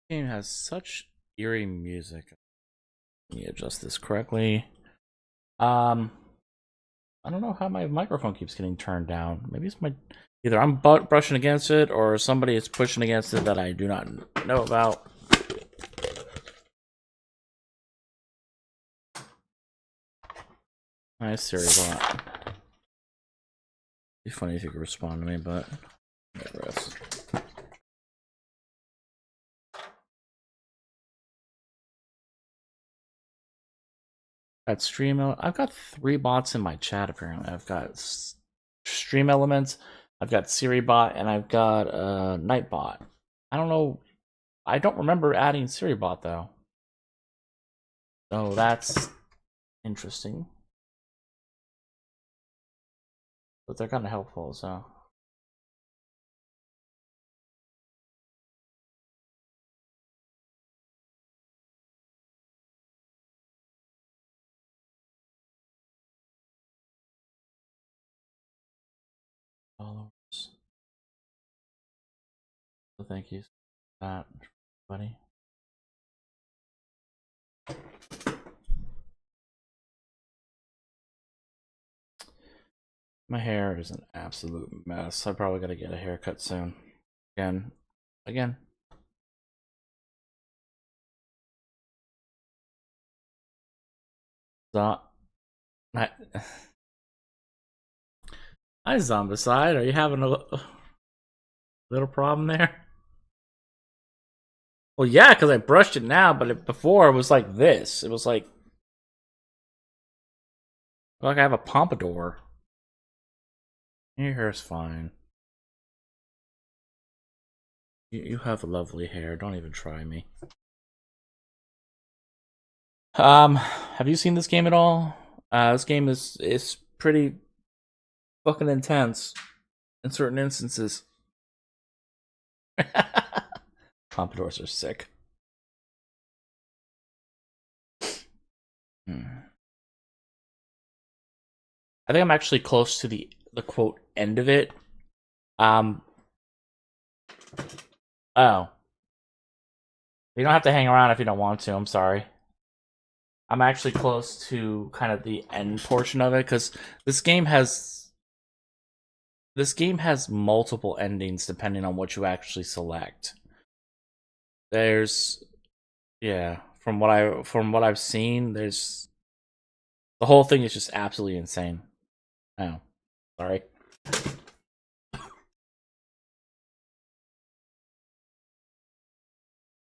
Game has such eerie music. Let me adjust this correctly. I don't know how my microphone keeps getting turned down. Maybe it's my either I'm brushing against it or somebody is pushing against it that I do not know about. Nice Siri bot. Be funny if you could respond to me, but I digress. Got Stream. I've got 3 bots in my chat apparently. I've got Stream Elements, I've got Siri bot, and I've got Nightbot. I don't know. I don't remember adding Siri bot though. So that's interesting. But they're kind of helpful, so. Followers. So thank you for that, buddy. My hair is an absolute mess. I probably gotta get a haircut soon. Again. So, hi, Zombicide. Are you having a little problem there? Well, yeah, because I brushed it now, but before it was like this. It was like I have a pompadour. Your hair's fine. You have lovely hair. Don't even try me. Have you seen this game at all? This game is pretty fucking intense in certain instances. Pompadours are sick. I think I'm actually close to the quote end of it. Oh. You don't have to hang around if you don't want to. I'm sorry. I'm actually close to kind of the end portion of it because this game has multiple endings depending on what you actually select. There's from what I've seen, there's the whole thing is just absolutely insane. Oh, sorry.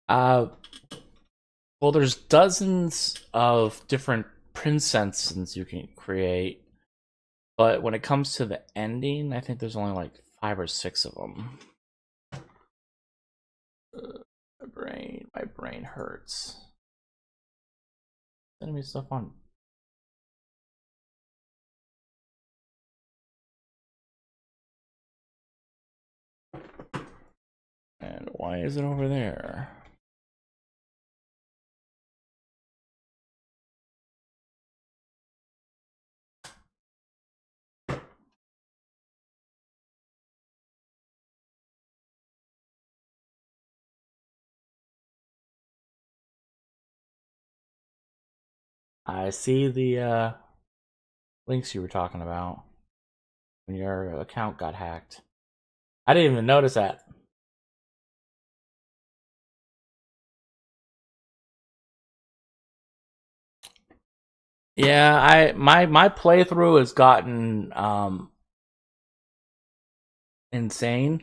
Well, there's dozens of different princesses you can create, but when it comes to the ending, I think there's only like 5 or 6 of them. My brain hurts. Sending me stuff on. And why is it over there? I see the links you were talking about when your account got hacked. I didn't even notice that. Yeah, my playthrough has gotten insane.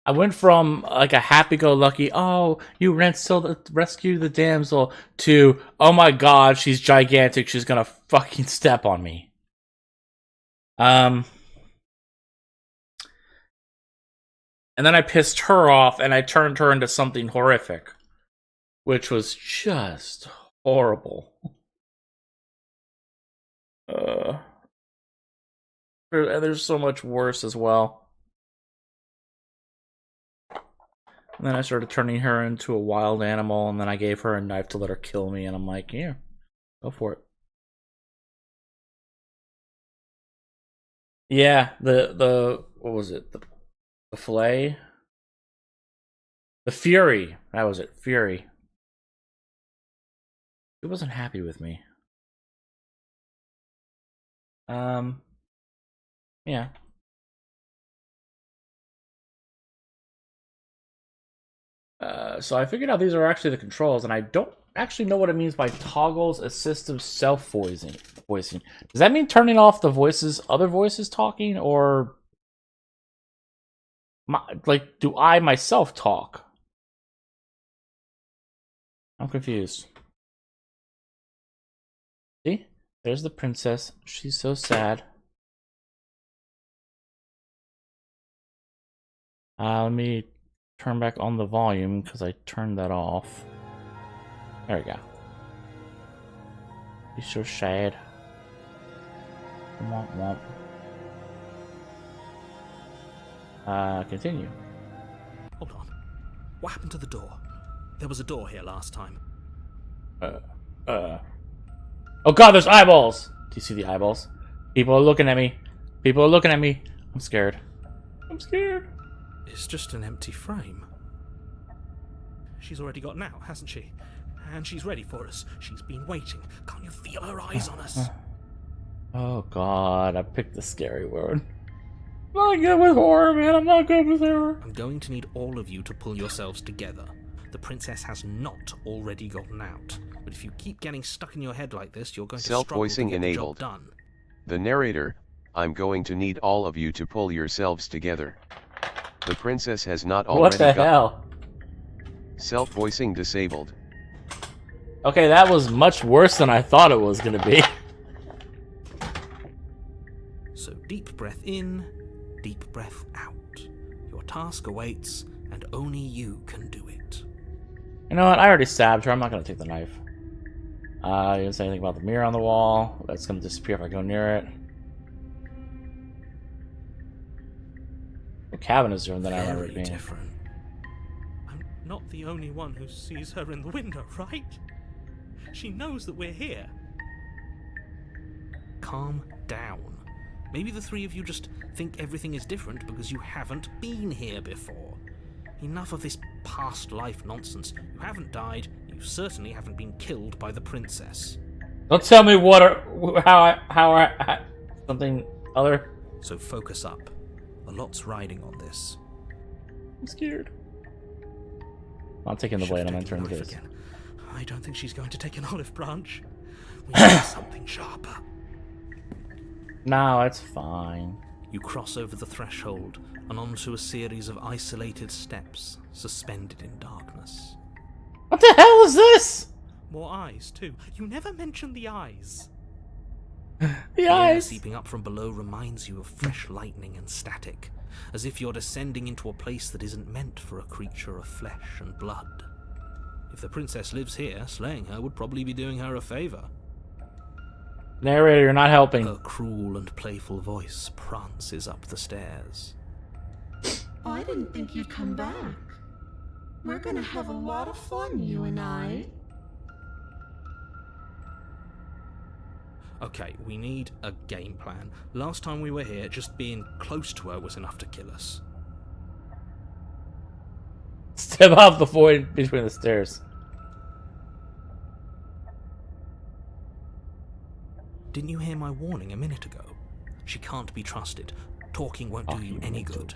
I went from like a happy-go-lucky, oh, you rescue the damsel, to oh my god, she's gigantic, she's gonna fucking step on me. And then I pissed her off, and I turned her into something horrific, which was just horrible. There's so much worse as well. And then I started turning her into a wild animal, and then I gave her a knife to let her kill me, and I'm like, yeah, go for it. Yeah, the what was it? The fillet? The Fury. That was it. Fury. He wasn't happy with me. Yeah. So I figured out these are actually the controls, and I don't actually know what it means by toggles assistive self-voicing. Does that mean turning off the voices, other voices talking, or like, do I myself talk? I'm confused. See? There's the princess. She's so sad. Let me turn back on the volume because I turned that off. There we go. He's so sad. Womp womp. Continue. Hold on. What happened to the door? There was a door here last time. Oh god, there's eyeballs! Do you see the eyeballs? People are looking at me. People are looking at me. I'm scared. I'm scared. It's just an empty frame. She's already got out, hasn't she? And she's ready for us. She's been waiting. Can't you feel her eyes on us? Oh god, I picked the scary word. I'm not good with horror, man. I'm not good with horror. I'm going to need all of you to pull yourselves together. The princess has not already gotten out. But if you keep getting stuck in your head like this, you're going to struggle to get the job done. The narrator, I'm going to need all of you to pull yourselves together. The princess has not already What the hell? Self-voicing disabled. Okay, that was much worse than I thought it was gonna be. So deep breath in, deep breath out. Your task awaits, and only you can do it. You know what? I already stabbed her. I'm not gonna take the knife. You didn't say anything about the mirror on the wall. That's gonna disappear if I go near it. What cabin is there that I remember it being? Different. I'm not the only one who sees her in the window, right? She knows that we're here. Calm down. Maybe the three of you just think everything is different because you haven't been here before. Enough of this past life nonsense. You haven't died. You certainly haven't been killed by the princess. Don't tell me what or how something other. So focus up. A lot's riding on this. I'm scared. I'm taking the blade. I'm entering the case. I don't think she's going to take an olive branch. We need something sharper. No, it's fine. You cross over the threshold and onto a series of isolated steps, suspended in darkness. What the hell is this? More eyes, too. You never mention the eyes. The eyes seeping up from below reminds you of fresh lightning and static, as if you're descending into a place that isn't meant for a creature of flesh and blood. If the princess lives here, slaying her would probably be doing her a favor. Narrator, you're not helping. Her cruel and playful voice prances up the stairs. I didn't think you'd come back. We're gonna have a lot of fun, you and I. Okay, we need a game plan. Last time we were here, just being close to her was enough to kill us. Step off the void between the stairs. Didn't you hear my warning a minute ago? She can't be trusted. Talking won't do you any good.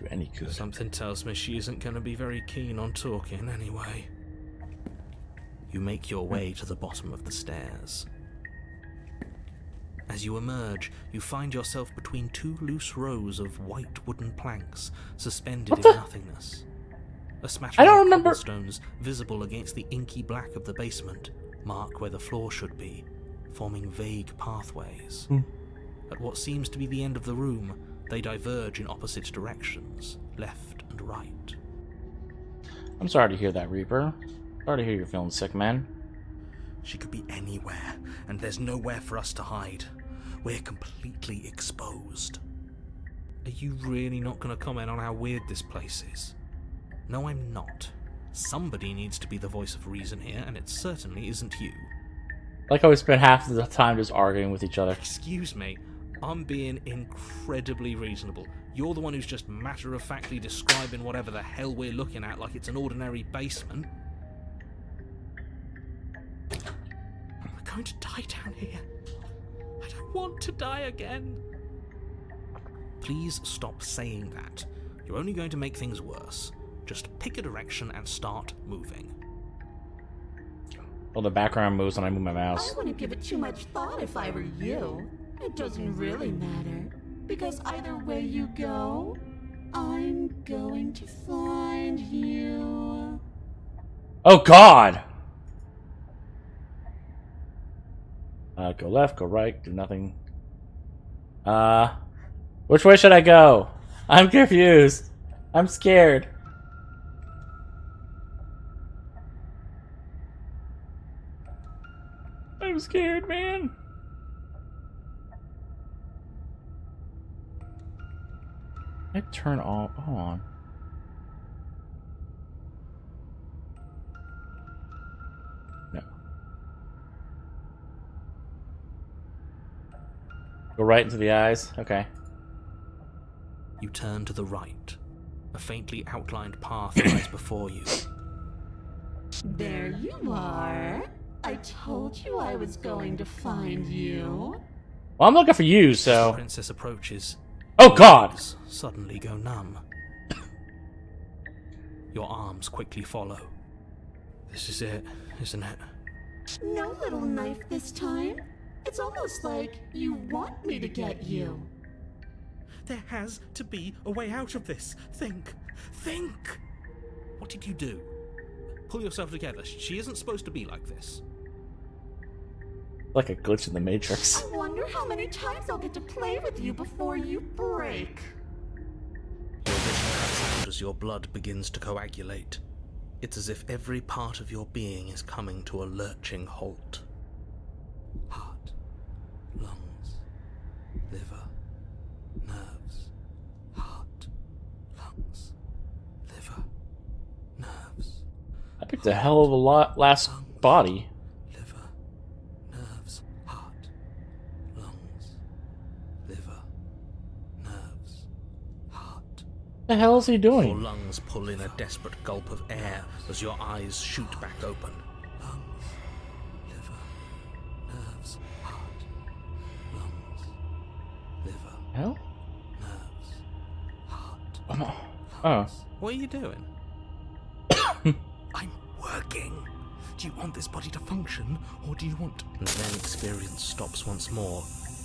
Something tells me she isn't going to be very keen on talking anyway. You make your way to the bottom of the stairs. As you emerge, you find yourself between two loose rows of white wooden planks suspended in nothingness. A smattering of cobblestones visible against the inky black of the basement mark where the floor should be, forming vague pathways. At what seems to be the end of the room, they diverge in opposite directions, left and right. I'm sorry to hear that, Reaper. Sorry to hear you're feeling sick, man. She could be anywhere, and there's nowhere for us to hide. We're completely exposed. Are you really not going to comment on how weird this place is? No, I'm not. Somebody needs to be the voice of reason here, and it certainly isn't you. Like how we spent half of the time just arguing with each other. Excuse me, I'm being incredibly reasonable. You're the one who's just matter-of-factly describing whatever the hell we're looking at like it's an ordinary basement. going to die down here. I don't want to die again. Please stop saying that. You're only going to make things worse. Just pick a direction and start moving. Well, the background moves when I move my I mouse. wouldn't give it too much thought if I were you. It doesn't really matter. Because either way you go, I'm going to find you. Oh God! Go left, go right, do nothing. Which way should I go? I'm confused. I'm scared. I'm scared, man. I turn all on. No. Go right into the eyes. Okay. You turn to the right. A faintly outlined path lies before you. There you are. I told you I was going to find you. Well, I'm looking for you, The so. princess approaches. Oh Your God! legs suddenly go numb. Your arms quickly follow. This is it, isn't it? No little knife this time. It's almost like you want me to get you. There has to be a way out of this. Think. Think! What did you do? Pull yourself together. She isn't supposed to be like this. Like a glitch in the Matrix. I wonder how many times I'll get to play with you before you break. Your vision cuts out as your blood begins to coagulate. It's as if every part of your being is coming to a lurching halt. Heart, lungs, liver, nerves. Heart, lungs, liver, nerves. I picked a hell of a lot last body. Liver, nerves, heart, lungs, liver, nerves, heart. What the hell is he Your doing? lungs pull in a desperate gulp of air as your eyes shoot back open. Lungs, liver, nerves, heart, lungs, liver, Hell? nerves, heart. Oh. What are you doing? I'm working. Do you want this body to function, or do you want... And then experience stops once more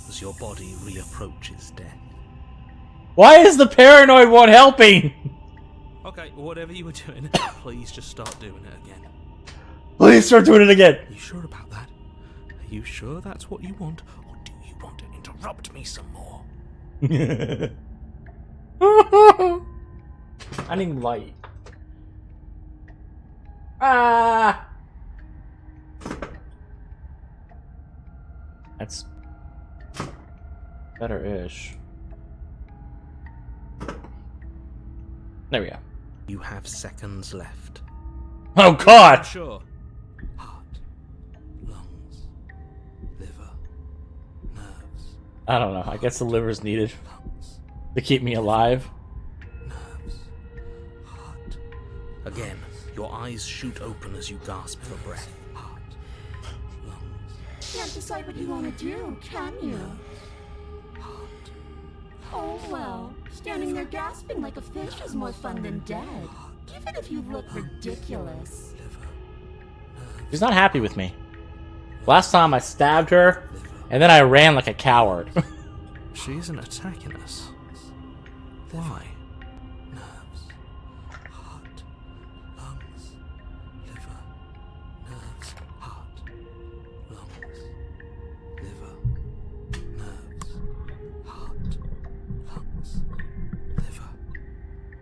as your body reapproaches death. Why is the paranoid one helping? Okay, whatever you were doing, please just start doing it again. Please start doing it again. Are you sure about that? Are you sure that's what you want, or do you want to interrupt me some more? I need light. Ah! That's better-ish. There we go. You have seconds left. Oh God! Sure. Heart, lungs, liver, nerves, I don't know. I guess the liver's needed lungs, to keep me alive. nerves, heart. Again, your eyes shoot open as you gasp for breath. Heart, lungs, Can't decide what you want to do, can you? heart. Oh well, standing there gasping like a fish is more fun than dead. Even if you look ridiculous. She's not happy with me. Last time I stabbed her, and then I ran like a coward. She isn't attacking us. Why? Nerves, heart, lungs, liver, nerves, heart, lungs, liver, nerves, heart, lungs, liver,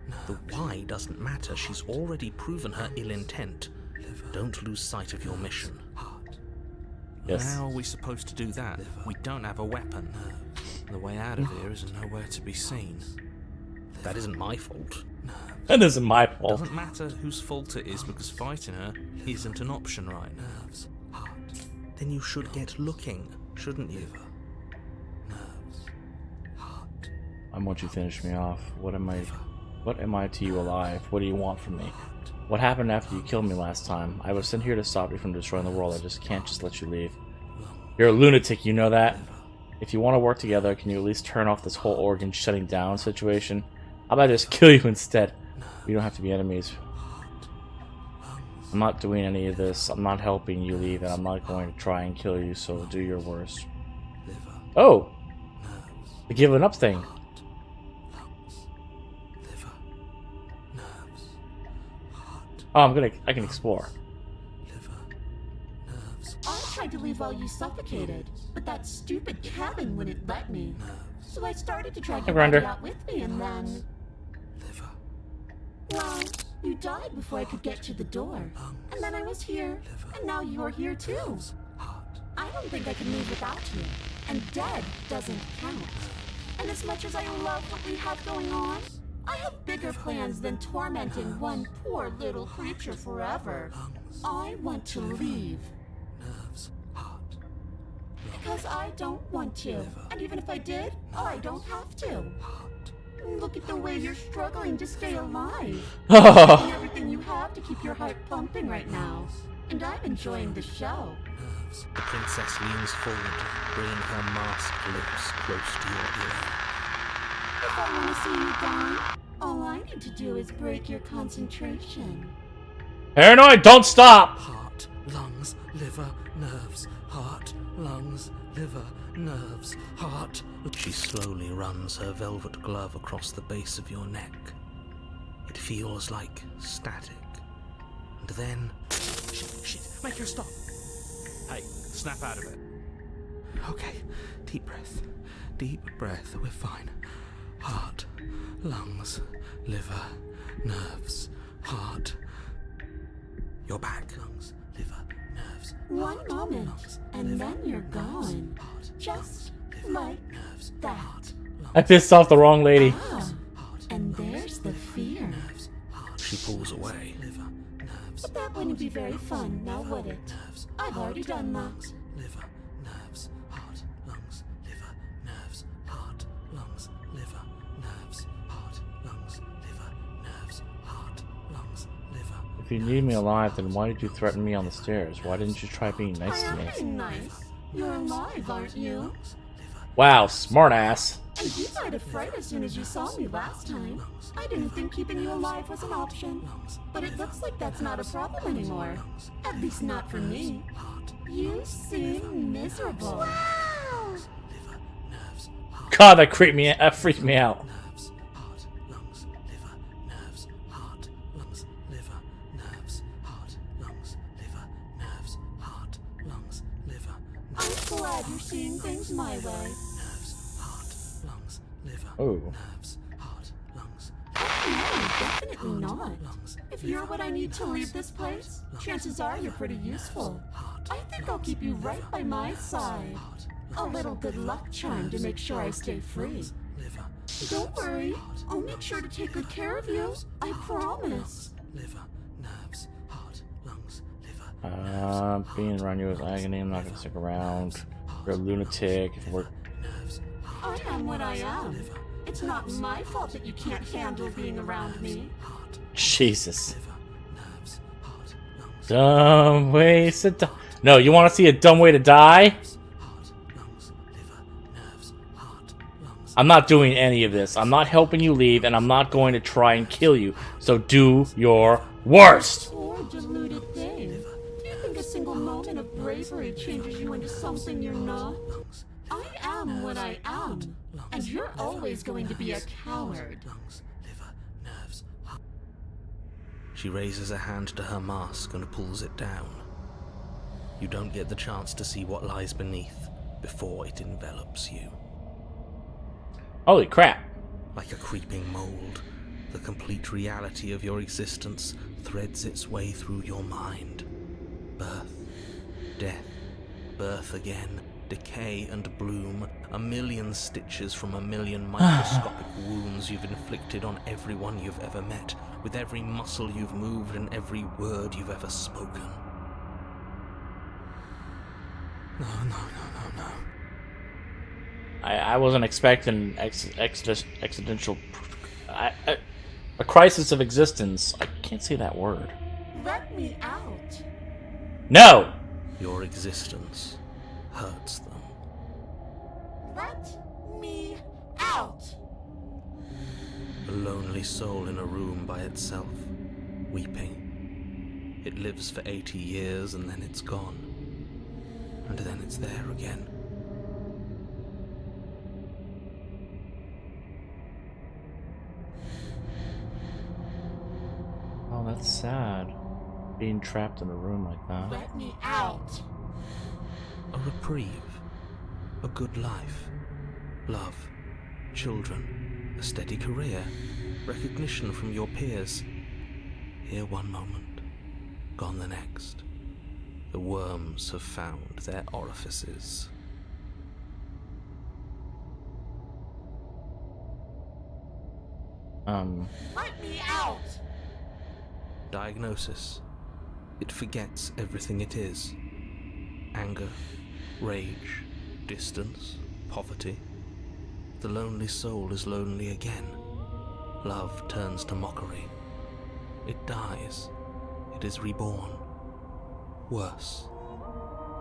nerves. The why doesn't matter. She's already proven her ill intent. Don't lose sight of your mission. Yes. How are we supposed to do that? We don't have a weapon. The way out of here is nowhere to be seen. That isn't my fault. That isn't my fault. Doesn't matter whose fault it is because fighting her isn't an option right now. Then you should get looking, shouldn't you? I want you to finish me off. What am I to you alive? What do you want from me? What happened after you killed me last time? I was sent here to stop you from destroying the world. I just can't just let you leave. You're a lunatic, you know that? If you want to work together, can you at least turn off this whole organ shutting down situation? How about I just kill you instead? We don't have to be enemies. I'm not doing any of this. I'm not helping you leave, and I'm not going to try and kill you, so do your worst. Oh! The giving up thing. Oh, I can explore. I tried to leave while you suffocated, but that stupid cabin wouldn't let me. So I started to drag your body out with me, and then... Well, you died before I could get to the door. And then I was here, and now you're here too. I don't think I can leave without you. And dead doesn't count. And as much as I love what we have going on, I have bigger plans than tormenting one poor little creature forever. I want to leave. Because I don't want to. And even if I did, I don't have to. Look at the way you're struggling to stay alive. Doing everything you have to keep your heart pumping right now. And I'm enjoying the show. The princess leans forward, bringing her masked lips close to your ear. If I want to see you die, all I need to do is break your concentration. Paranoid, don't stop! Heart, lungs, liver, nerves. Heart, lungs, liver, nerves. Heart. She slowly runs her velvet glove across the base of your neck. It feels like static. And then... Shit, make her stop. Hey, snap out of it. Okay, deep breath. Deep breath, we're fine. Heart, lungs, liver, nerves, heart. You're back. Lungs, liver, nerves. One moment, and then you're gone. Just like that. I pissed off the wrong lady. Ah, and there's the fear. She pulls away. But that wouldn't be very fun, now would it? I've already done that. Liver, nerves, heart, lungs, liver, nerves, heart, lungs, liver, nerves, heart, lungs, liver, nerves, heart, lungs, liver. If you need me alive, then why did you threaten me on the stairs? Why didn't you try being nice to I me? am being nice. You're alive, aren't you? Wow, smartass. And you died of fright as soon as you saw me last time. I didn't think keeping you alive was an option. But it looks like that's not a problem anymore. At least not for me. You seem miserable. God, that freaked me out. I'm glad you're seeing things my way. Oh. No, definitely not. If you're what I need to leave this place, chances are you're pretty useful. I think I'll keep you right by my side. A little good luck charm to make sure I stay free. Don't worry, I'll make sure to take good care of you. I promise. Being around you is agony. I'm not gonna stick around. You're a lunatic. I am what I am. It's not my fault that you can't handle being around me. Jesus. Dumb way to die. No, you want to see a dumb way to die? I'm not doing any of this. I'm not helping you leave, and I'm not going to try and kill you. So do your worst. Poor deluded thing. Do you think a single moment of bravery changes you into something you're not? I am what I am, and you're always going to be a coward. She raises a hand to her mask and pulls it down. You don't get the chance to see what lies beneath before it envelops you. Holy crap. Like a creeping mold, the complete reality of your existence threads its way through your mind. Birth, death, birth again, decay and bloom, a million stitches from a million microscopic wounds you've inflicted on everyone you've ever met, with every muscle you've moved and every word you've ever spoken. No. I wasn't expecting existential... a crisis of existence. I can't say that word. Let me out. No! Your existence hurts them. Let me out! A lonely soul in a room by itself, weeping. It lives for 80 years and then it's gone. And then it's there again. Oh, that's sad. Being trapped in a room like that. Let me out! A reprieve, a good life, love, children, a steady career, recognition from your peers. Here one moment, gone the next. The worms have found their orifices. Let me out! Diagnosis. It forgets everything it is. Anger, rage, distance, poverty. The lonely soul is lonely again. Love turns to mockery. It dies. It is reborn. Worse.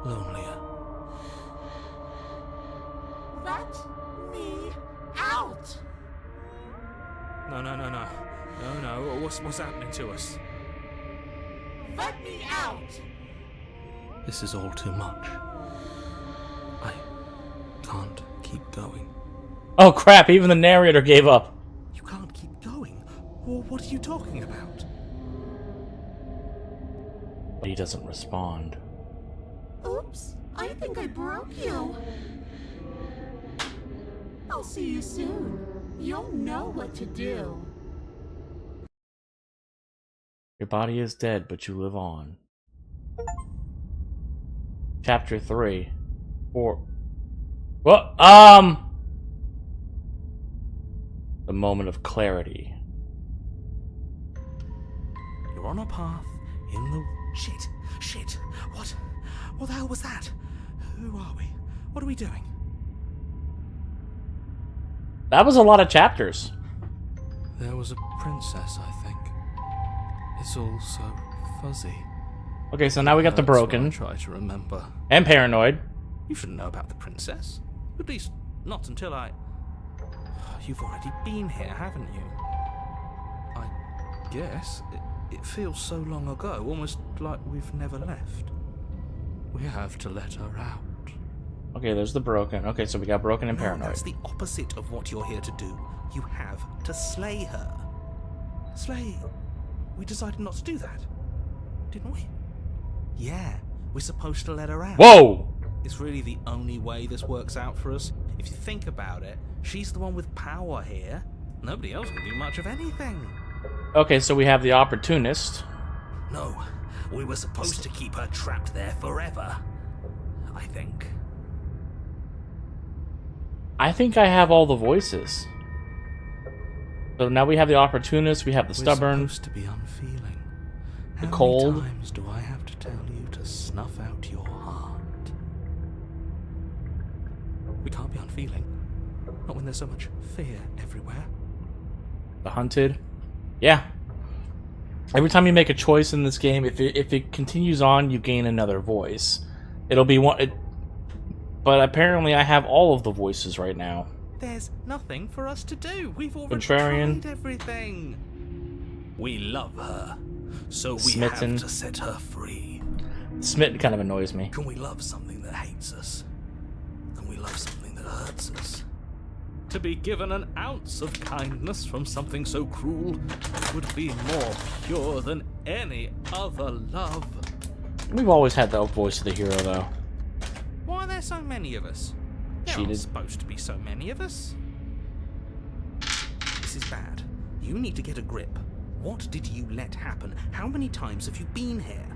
Lonelier. Let me out! No. What's happening to us? Let me out! This is all too much. I can't keep going. Oh crap, even the narrator gave up. You can't keep going? Well, what are you talking about? But he doesn't respond. Oops, I think I broke you. I'll see you soon. You'll know what to do. Your body is dead, but you live on. Chapter 3. 4. What? The moment of clarity. You're on a path in the... Shit! What the hell was that? Who are we? What are we doing? That was a lot of chapters. There was a princess, I think. It's all so fuzzy. Okay, so now we got the broken. I try to remember. And paranoid. You shouldn't know about the princess. At least, not until I... You've already been here, haven't you? I guess. It feels so long ago, almost like we've never left. We have to let her out. Okay, there's the broken. Okay, so we got broken and paranoid. That's the opposite of what you're here to do. You have to slay her. Slay? We decided not to do that, didn't we? Yeah, we're supposed to let her out. Whoa! It's really the only way this works out for us. If you think about it, she's the one with power here. Nobody else can do much of anything. Okay, so we have the opportunist. No, we were supposed to keep her trapped there forever. I think. I think I have all the voices. So now we have the opportunist, we have the stubborn, We're supposed to be unfeeling. the How cold. many times do I have to tell you to snuff out your heart? We can't be unfeeling. Not when there's so much fear everywhere. The hunted. Yeah. Every time you make a choice in this game, if it continues on, you gain another voice. It'll be one. But apparently, I have all of the voices right now. There's nothing for us to do. We've already Contrarian. tried everything. We love her, so we Smitten. have to set her free. Smitten kind of annoys me. Can we love something that hates us? Can we love something that hurts us? To be given an ounce of kindness from something so cruel would be more pure than any other love. We've always had the voice of the hero, though. Why are there so many of us? There aren't Cheated. supposed to be so many of us. This is bad. You need to get a grip. What did you let happen? How many times have you been here?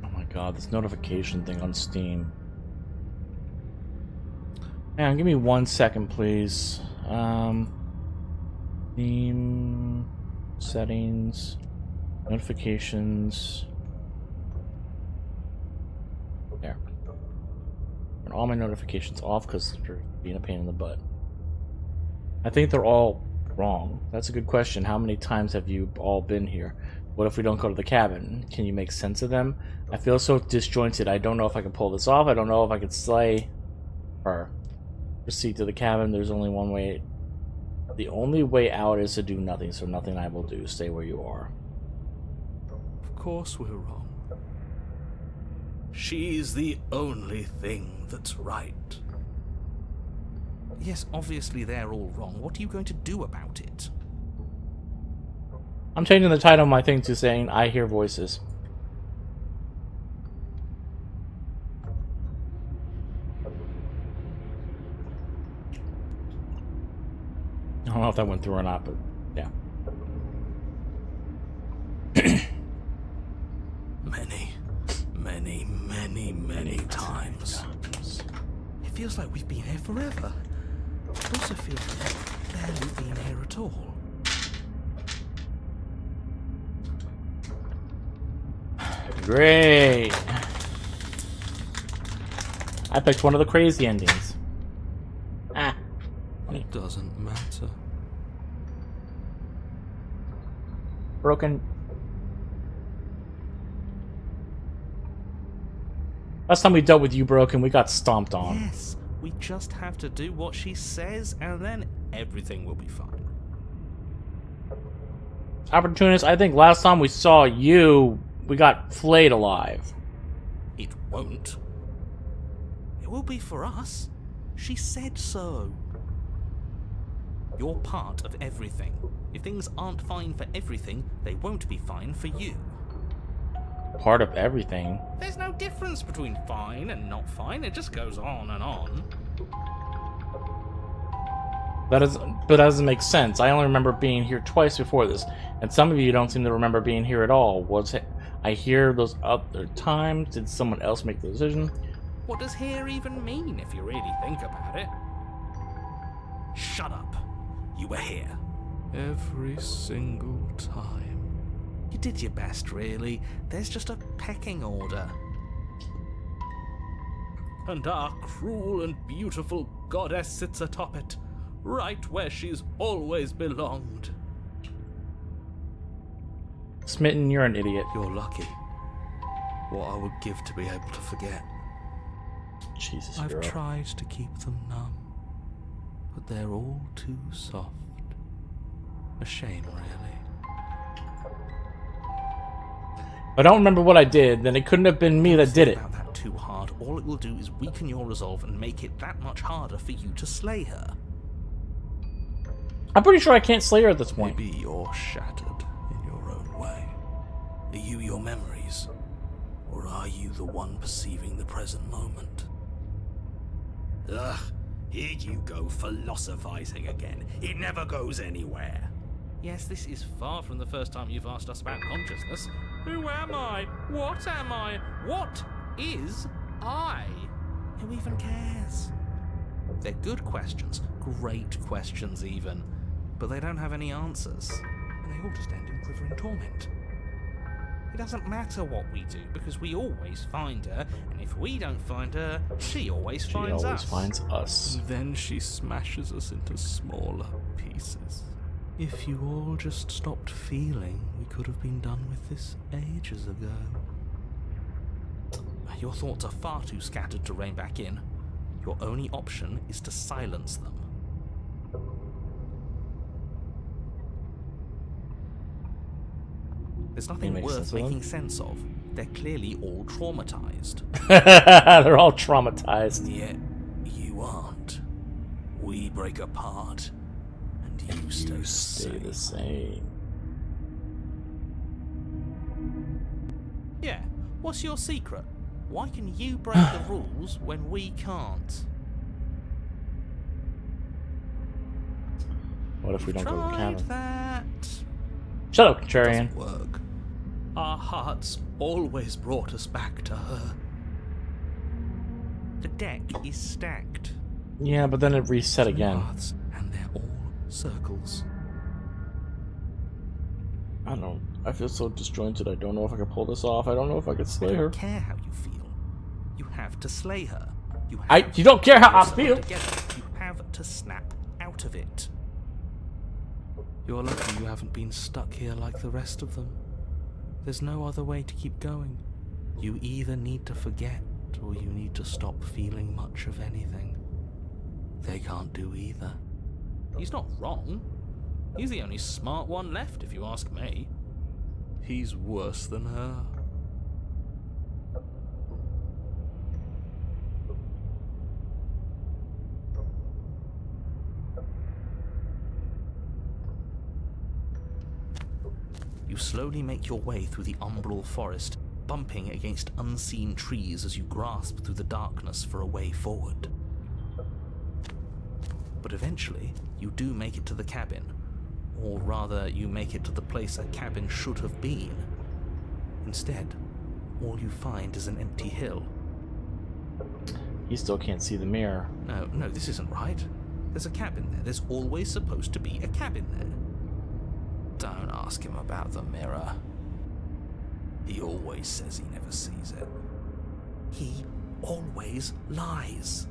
Oh my god, this notification thing on Steam. Hang on, give me 1 second, please. Theme settings, notifications. There. Turn all my notifications off because they're being a pain in the butt. I think they're all wrong. That's a good question. How many times have you all been here? What if we don't go to the cabin? Can you make sense of them? I feel so disjointed. I don't know if I can pull this off. I don't know if I can slay her. Proceed to the cabin. There's only one way. The only way out is to do nothing, so nothing I will do. Stay where you are. Of course we're wrong. She's the only thing that's right. Yes, obviously they're all wrong. What are you going to do about it? I'm changing the title of my thing to saying I hear voices. I don't know if that went through or not, but yeah. Many times. It feels like we've been here forever. It also feels like we've barely been here at all. Great. I picked one of the crazy endings. Ah. It doesn't matter. Broken. Last time we dealt with you, Broken, we got stomped on. Yes, we just have to do what she says, and then everything will be fine. Opportunist, I think last time we saw you, we got flayed alive. It won't. It will be for us. She said so. You're part of everything. If things aren't fine for everything, they won't be fine for you. Part of everything. There's no difference between fine and not fine. It just goes on and on. But that doesn't make sense. I only remember being here twice before this, and some of you don't seem to remember being here at all. Was it? I hear those other times. Did someone else make the decision? What does here even mean if you really think about it? Shut up. You were here. Every single time. You did your best, really. There's just a pecking order. And our cruel and beautiful goddess sits atop it, right where she's always belonged. Smitten, you're an idiot. You're lucky. What I would give to be able to forget. Jesus, I've girl. tried to keep them numb, but they're all too soft. A shame, really. If I don't remember what I did, then it couldn't have been me that did it. About that too hard. All it will do is weaken your resolve and make it that much harder for you to slay her. I'm pretty sure I can't slay her at this point. Maybe you're shattered in your own way. Are you your memories? Or are you the one perceiving the present moment? Ugh, here you go philosophizing again. It never goes anywhere. Yes, this is far from the first time you've asked us about consciousness. Who am I? What am I? What is I? Who even cares? They're good questions, great questions even, but they don't have any answers, and they all just end in quivering torment. It doesn't matter what we do, because we always find her, and if we don't find her, she always finds us. She always finds us. And then she smashes us into smaller pieces. If you all just stopped feeling, we could have been done with this ages ago. Your thoughts are far too scattered to rein back in. Your only option is to silence them. There's nothing worth making sense of. They're clearly all traumatized. They're all traumatized. Yet you aren't. We break apart, and you stay the same. Yeah, what's your secret? Why can you break the rules when we can't? What if we don't go to the cabin? That. Shut up, Contrarian. Doesn't work. Our hearts always brought us back to her. The deck is stacked. Yeah, but then it reset again. Paths, and they're all circles. I don't know. I feel so disjointed. I don't know if I can pull this off. I don't know if I can I slay don't her. care how you feel. You have to slay her. You don't care how I yourself feel. Together. You have to snap out of it. You're lucky you haven't been stuck here like the rest of them. There's no other way to keep going. You either need to forget, or you need to stop feeling much of anything. They can't do either. He's not wrong. He's the only smart one left, if you ask me. He's worse than her. You slowly make your way through the umbral forest, bumping against unseen trees as you grasp through the darkness for a way forward. But eventually, you do make it to the cabin. Or rather, you make it to the place a cabin should have been. Instead, all you find is an empty hill. You still can't see the mirror. No, this isn't right. There's a cabin there. There's always supposed to be a cabin there. Don't ask him about the mirror. He always says he never sees it. He always lies.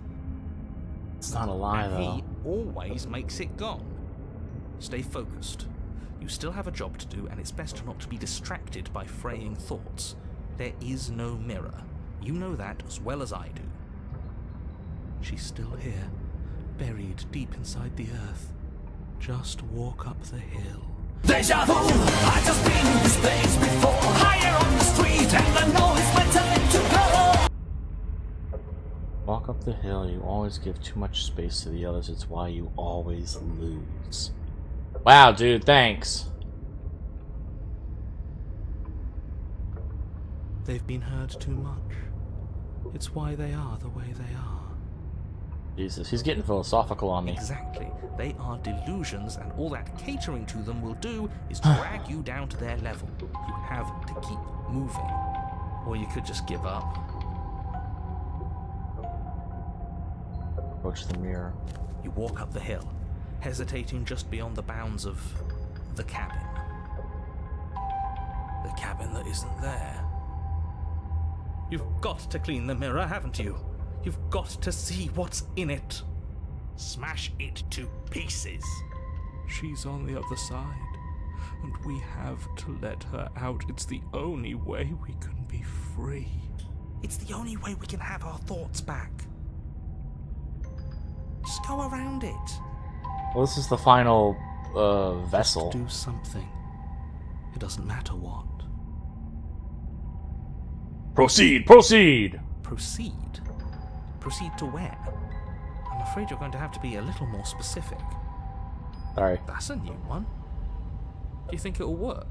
It's not a lie, And though. he always makes it gone. Stay focused. You still have a job to do, and it's best not to be distracted by fraying thoughts. There is no mirror. You know that as well as I do. She's still here, buried deep inside the earth. Just walk up the hill. Deja vu, I just been in this place before. Higher on the street, and I know it's my time to go. Walk up the hill. You always give too much space to the others. It's why you always lose. Wow, dude, thanks. They've been heard too much. It's why they are the way they are. Jesus, he's getting philosophical on me. Exactly. They are delusions, and all that catering to them will do is drag you down to their level. You have to keep moving. Or you could just give up. Approach the mirror. You walk up the hill, hesitating just beyond the bounds of the cabin. The cabin that isn't there. You've got to clean the mirror, haven't you? You've got to see what's in it. Smash it to pieces. She's on the other side, and we have to let her out. It's the only way we can be free. It's the only way we can have our thoughts back. Just go around it. Well, this is the final vessel. Just do something. It doesn't matter what. Proceed! Proceed! Proceed? Proceed to where? I'm afraid you're going to have to be a little more specific. Sorry. That's a new one. Do you think it'll work?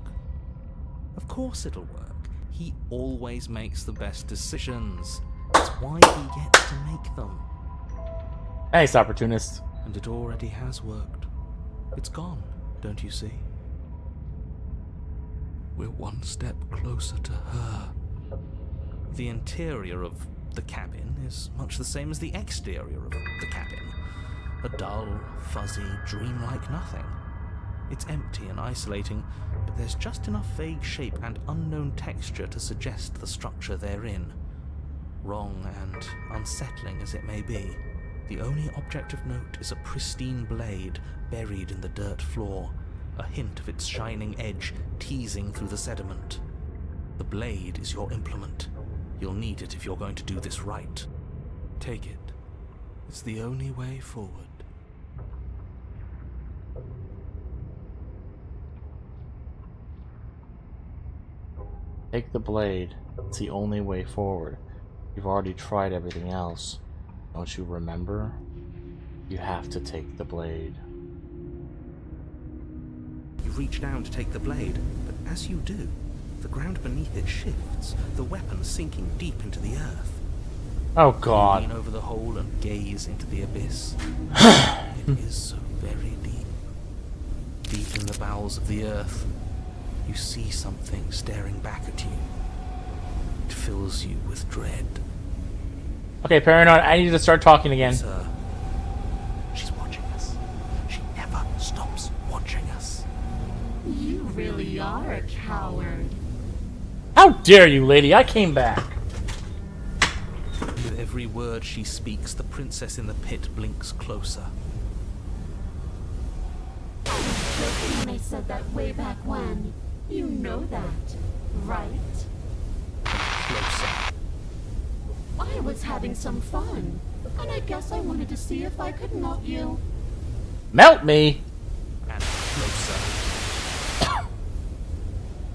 Of course it'll work. He always makes the best decisions. That's why he gets to make them. Thanks, opportunist. And it already has worked. It's gone, don't you see? We're one step closer to her. The interior of the cabin is much the same as the exterior of the cabin. A dull, fuzzy, dreamlike nothing. It's empty and isolating, but there's just enough vague shape and unknown texture to suggest the structure therein. Wrong and unsettling as it may be, the only object of note is a pristine blade buried in the dirt floor, a hint of its shining edge teasing through the sediment. The blade is your implement. You'll need it if you're going to do this right. Take it. It's the only way forward. Take the blade. It's the only way forward. You've already tried everything else. Don't you remember? You have to take the blade. You reach down to take the blade, but as you do, the ground beneath it shifts, the weapon sinking deep into the earth. Oh You god. lean over the hole and gaze into the abyss. It is so very deep. Deep in the bowels of the earth, you see something staring back at you. It fills you with dread. Okay, Paranoid, I need to start talking again. It's her. She's watching us. She never stops watching us. You really are a coward. How dare you, lady? I came back. With every word she speaks, the princess in the pit blinks closer. When I said that way back when, you know that. right? Closer. I was having some fun, and I guess I wanted to see if I could melt you. Melt me? And closer.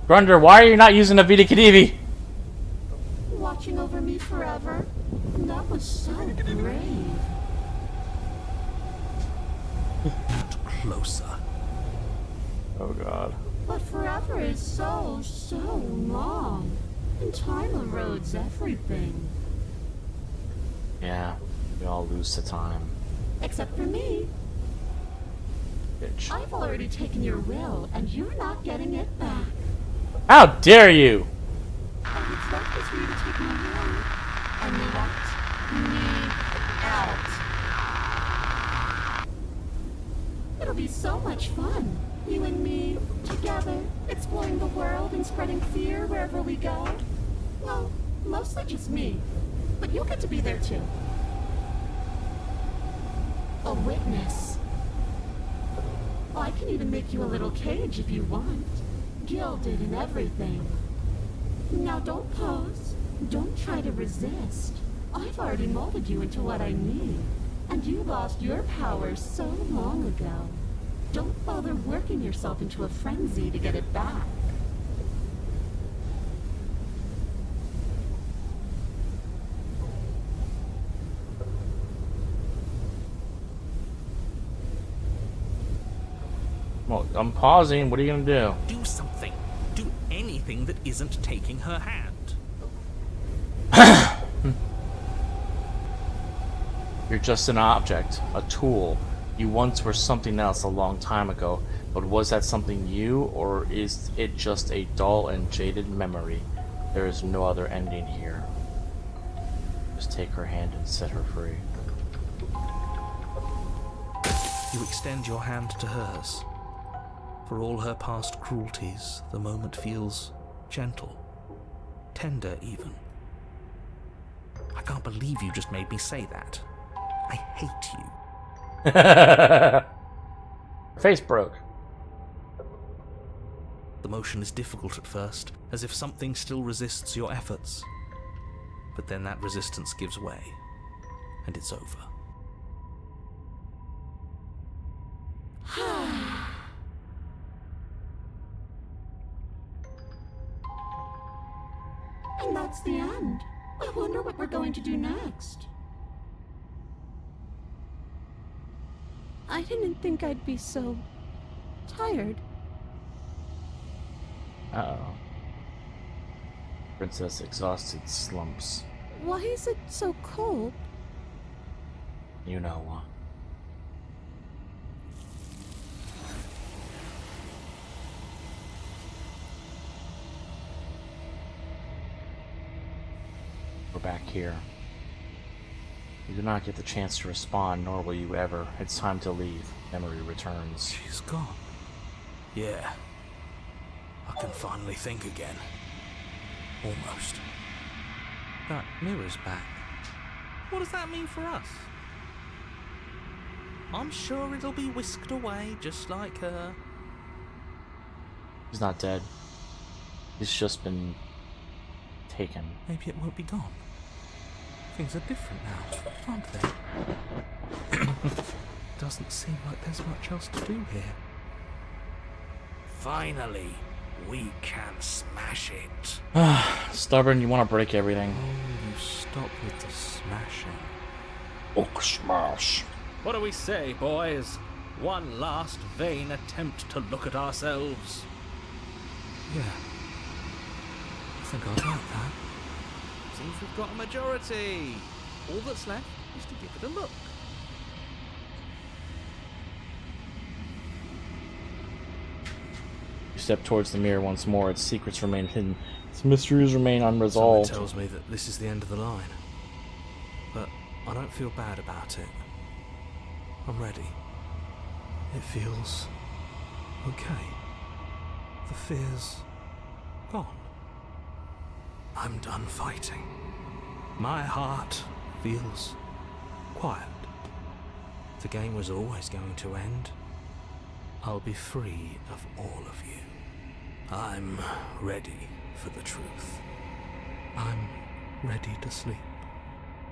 Grunder, why are you not using a Vita Kedivy? Watching over me forever? That was so brave. And closer. Oh god. But forever is so long. And time erodes everything. Yeah, we all lose to time. Except for me. Bitch. I've already taken your will, and you're not getting it back. How dare you! All that's left is for you to take me away. And let me out. It'll be so much fun. You and me, together, exploring the world and spreading fear wherever we go. Well, mostly just me. But you'll get to be there too. A witness. I can even make you a little cage if you want. Gilded and everything. Now don't pose. Don't try to resist. I've already molded you into what I need. And you lost your power so long ago. Don't bother working yourself into a frenzy to get it back. Well, I'm pausing. What are you gonna do? Do something. Do anything that isn't taking her hand. You're just an object, a tool. You once were something else a long time ago, but was that something you, or is it just a dull and jaded memory? There is no other ending here. Just take her hand and set her free. You extend your hand to hers. For all her past cruelties, the moment feels gentle, tender even. I can't believe you just made me say that. I hate you. Her face broke. The motion is difficult at first, as if something still resists your efforts. But then that resistance gives way, and it's over. And that's the end. I wonder what we're going to do next. I didn't think I'd be so tired. Uh-oh. Princess exhausted slumps. Why is it so cold? You know why. We're back here. You do not get the chance to respond, nor will you ever. It's time to leave. Memory returns. She's gone. Yeah. I can finally think again. Almost. That mirror's back. What does that mean for us? I'm sure it'll be whisked away just like her. He's not dead. He's just been taken. Maybe it won't be gone. Things are different now, aren't they? Doesn't seem like there's much else to do here. Finally, we can smash it. Stubborn, you want to break everything. Oh, you stop with the smashing. Oak smash. What do we say, boys? One last vain attempt to look at ourselves. Yeah. I think I'd like that. Seems we've got a majority. All that's left is to give it a look. You step towards the mirror once more. Its secrets remain hidden. Its mysteries remain unresolved. Something tells me that this is the end of the line. But I don't feel bad about it. I'm ready. It feels okay. The fear's gone. I'm done fighting. My heart feels quiet. The game was always going to end. I'll be free of all of you. I'm ready for the truth. I'm ready to sleep.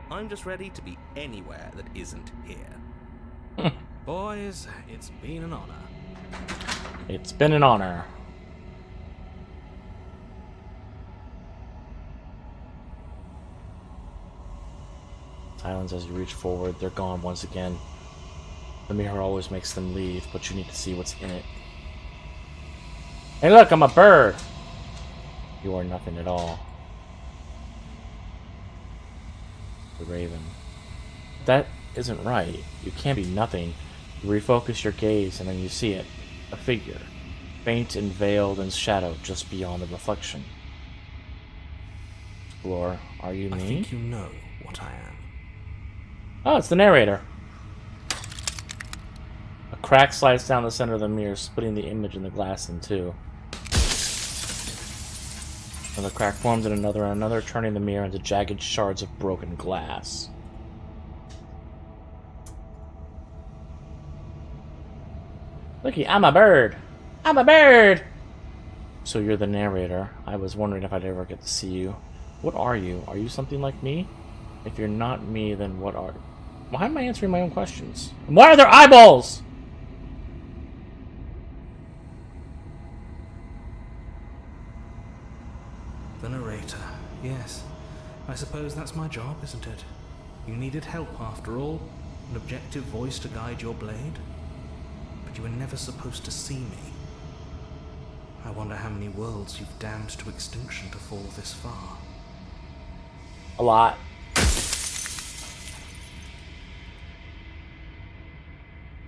I'm just ready to be anywhere that isn't here. Boys, it's been an honor. It's been an honor. Silence as you reach forward. They're gone once again. The mirror always makes them leave, but you need to see what's in it. Hey look, I'm a bird! You are nothing at all. The raven. That isn't right. You can't be nothing. You refocus your gaze and then you see it. A figure. Faint and veiled in shadow just beyond the reflection. Explore, are you me? I think you know what I am. Oh, it's the narrator. A crack slides down the center of the mirror, splitting the image in the glass in two. Another crack forms in another and another, turning the mirror into jagged shards of broken glass. Looky, I'm a bird! I'm a bird! So you're the narrator. I was wondering if I'd ever get to see you. What are you? Are you something like me? If you're not me, then what are... Why am I answering my own questions? Why are there eyeballs? The narrator. Yes. I suppose that's my job, isn't it? You needed help after all. An objective voice to guide your blade. But you were never supposed to see me. I wonder how many worlds you've damned to extinction to fall this far. A lot.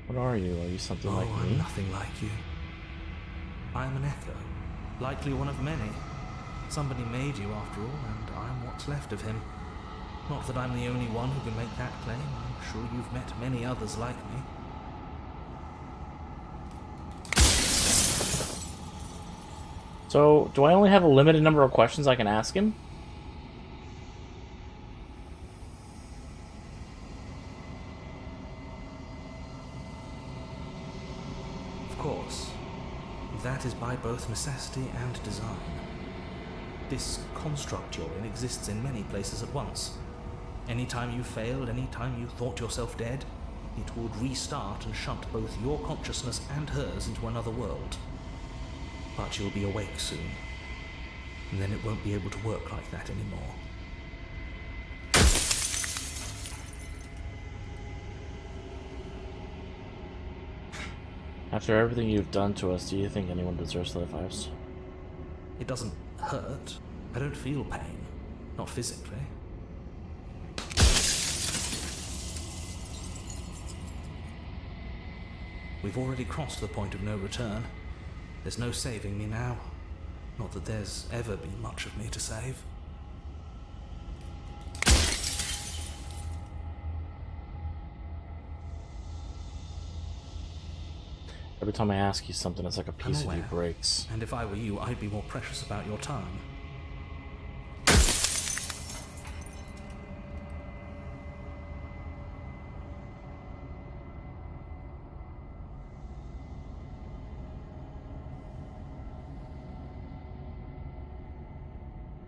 What are you? Are you something like I'm me? nothing like you. I am an echo. Likely one of many. Somebody made you after all, and I'm what's left of him. Not that I'm the only one who can make that claim. I'm sure you've met many others like me. So, do I only have a limited number of questions I can ask him? Of course. That is by both necessity and design. This construct you're in exists in many places at once. Anytime you failed, anytime you thought yourself dead, it would restart and shunt both your consciousness and hers into another world. But you'll be awake soon, and then it won't be able to work like that anymore. After everything you've done to us, do you think anyone deserves to live lives? It doesn't hurt. I don't feel pain. Not physically. We've already crossed the point of no return. There's no saving me now. Not that there's ever been much of me to save. Every time I ask you something, it's like a piece of you breaks. And if I were you, I'd be more precious about your time.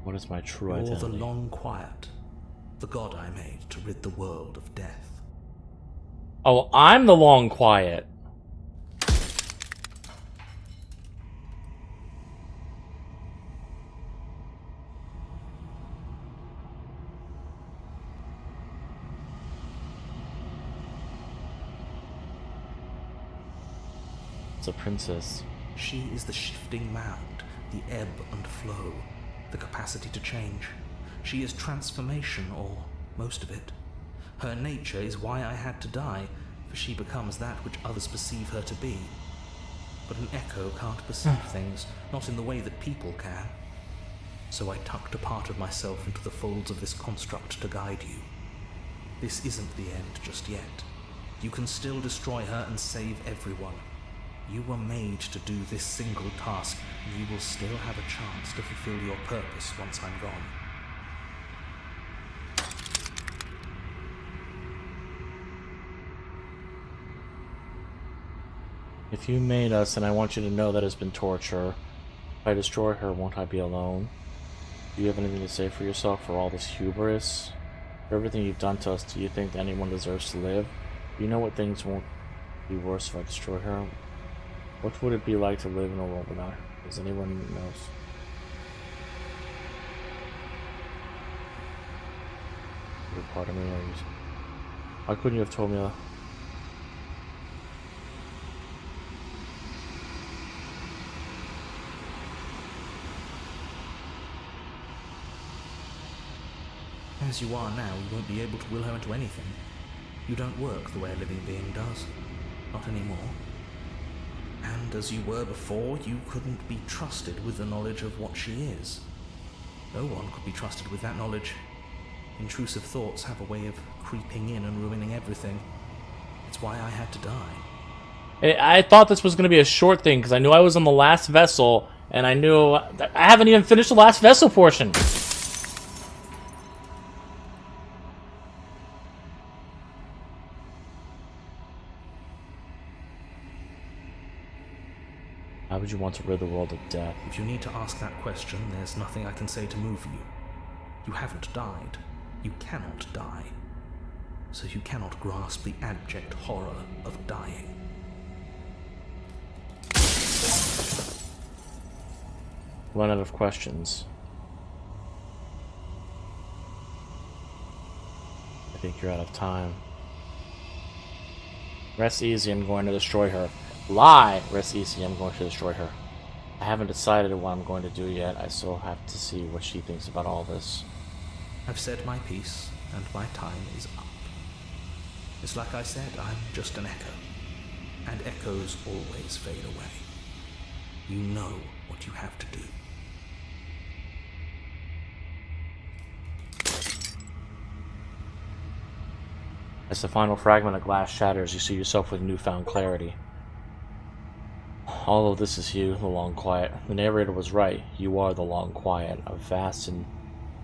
What is my true You're identity? the long quiet, the god I made to rid the world of death. Oh, I'm the long quiet. It's a princess. She is the shifting mound, the ebb and flow, the capacity to change. She is transformation, or most of it. Her nature is why I had to die, for she becomes that which others perceive her to be. But an echo can't perceive things, not in the way that people can. So I tucked a part of myself into the folds of this construct to guide you. This isn't the end just yet. You can still destroy her and save everyone. You were made to do this single task, and you will still have a chance to fulfill your purpose once I'm gone. If you made us, and I want you to know that it's been torture. If I destroy her, won't I be alone? Do you have anything to say for yourself for all this hubris? For everything you've done to us, do you think that anyone deserves to live? Do you know what things won't be worse if I destroy her? What would it be like to live in a world without her? Does anyone knows? Part of me, why couldn't you have told me that? As you are now, you won't be able to will her into anything. You don't work the way a living being does. Not anymore. And as you were before, you couldn't be trusted with the knowledge of what she is. No one could be trusted with that knowledge. Intrusive thoughts have a way of creeping in and ruining everything. It's why I had to die. I thought this was going to be a short thing because I knew I was on the last vessel, and I knew I haven't even finished the last vessel portion. How would you want to rid the world of death? If you need to ask that question, there's nothing I can say to move you. You haven't died. You cannot die. So you cannot grasp the abject horror of dying. Run out of questions. I think you're out of time. Rest easy, I'm going to destroy her. Lie! Rest easy, I'm going to destroy her. I haven't decided what I'm going to do yet. I still have to see what she thinks about all this. I've said my piece, and my time is up. It's like I said, I'm just an echo. And echoes always fade away. You know what you have to do. As the final fragment of glass shatters, you see yourself with newfound clarity. All of this is you, the Long Quiet. The narrator was right. You are the Long Quiet, a vast and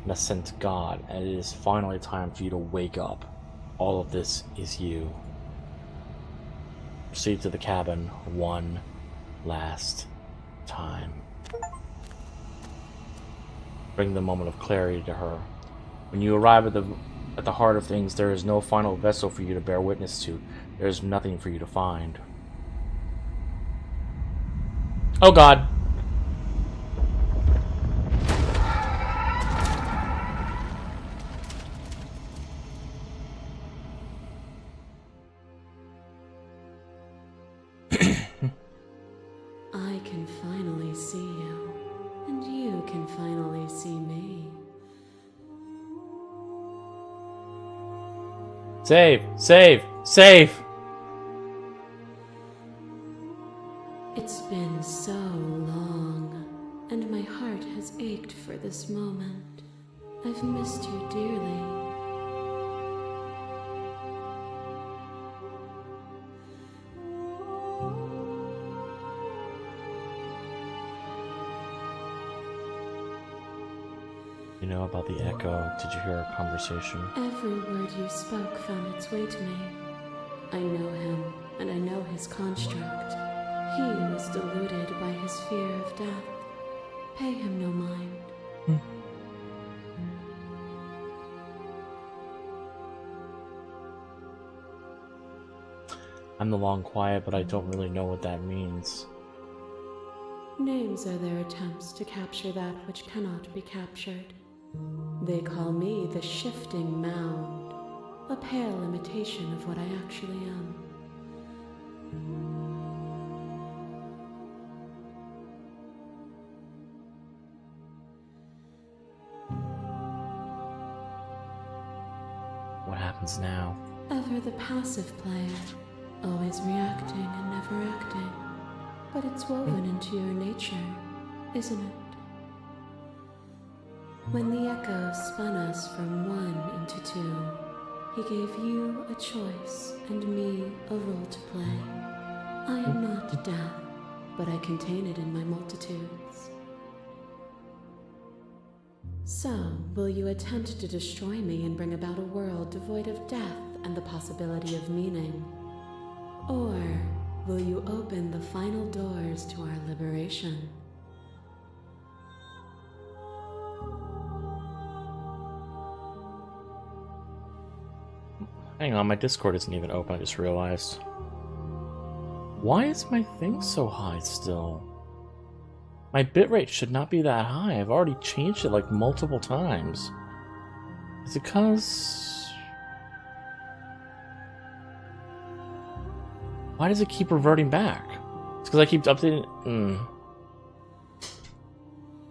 nascent god, and it is finally time for you to wake up. All of this is you. Proceed to the cabin one last time. Bring the moment of clarity to her. When you arrive at the heart of things, there is no final vessel for you to bear witness to. There is nothing for you to find. Oh God. I can finally see you, and you can finally see me. Save! Save! Save! It's been so long, and my heart has ached for this moment. I've missed you dearly. You know about the echo. Did you hear our conversation? Every word you spoke found its way to me. I know him, and I know his construct. He was deluded by his fear of death. Pay him no mind. I'm the Long Quiet, but I don't really know what that means. Names are their attempts to capture that which cannot be captured. They call me the Shifting Mound, a pale imitation of what I actually am. What happens now? Ever the passive player, always reacting and never acting. But it's woven into your nature, isn't it? When the echo spun us from one into two, he gave you a choice and me a role to play. I am not death, but I contain it in my multitudes. So, will you attempt to destroy me and bring about a world devoid of death and the possibility of meaning? Or will you open the final doors to our liberation? Hang on, my Discord isn't even open, I just realized. Why is my thing so high still? My bitrate should not be that high. I've already changed it like multiple times. Is it because... Why does it keep reverting back? It's because I keep updating...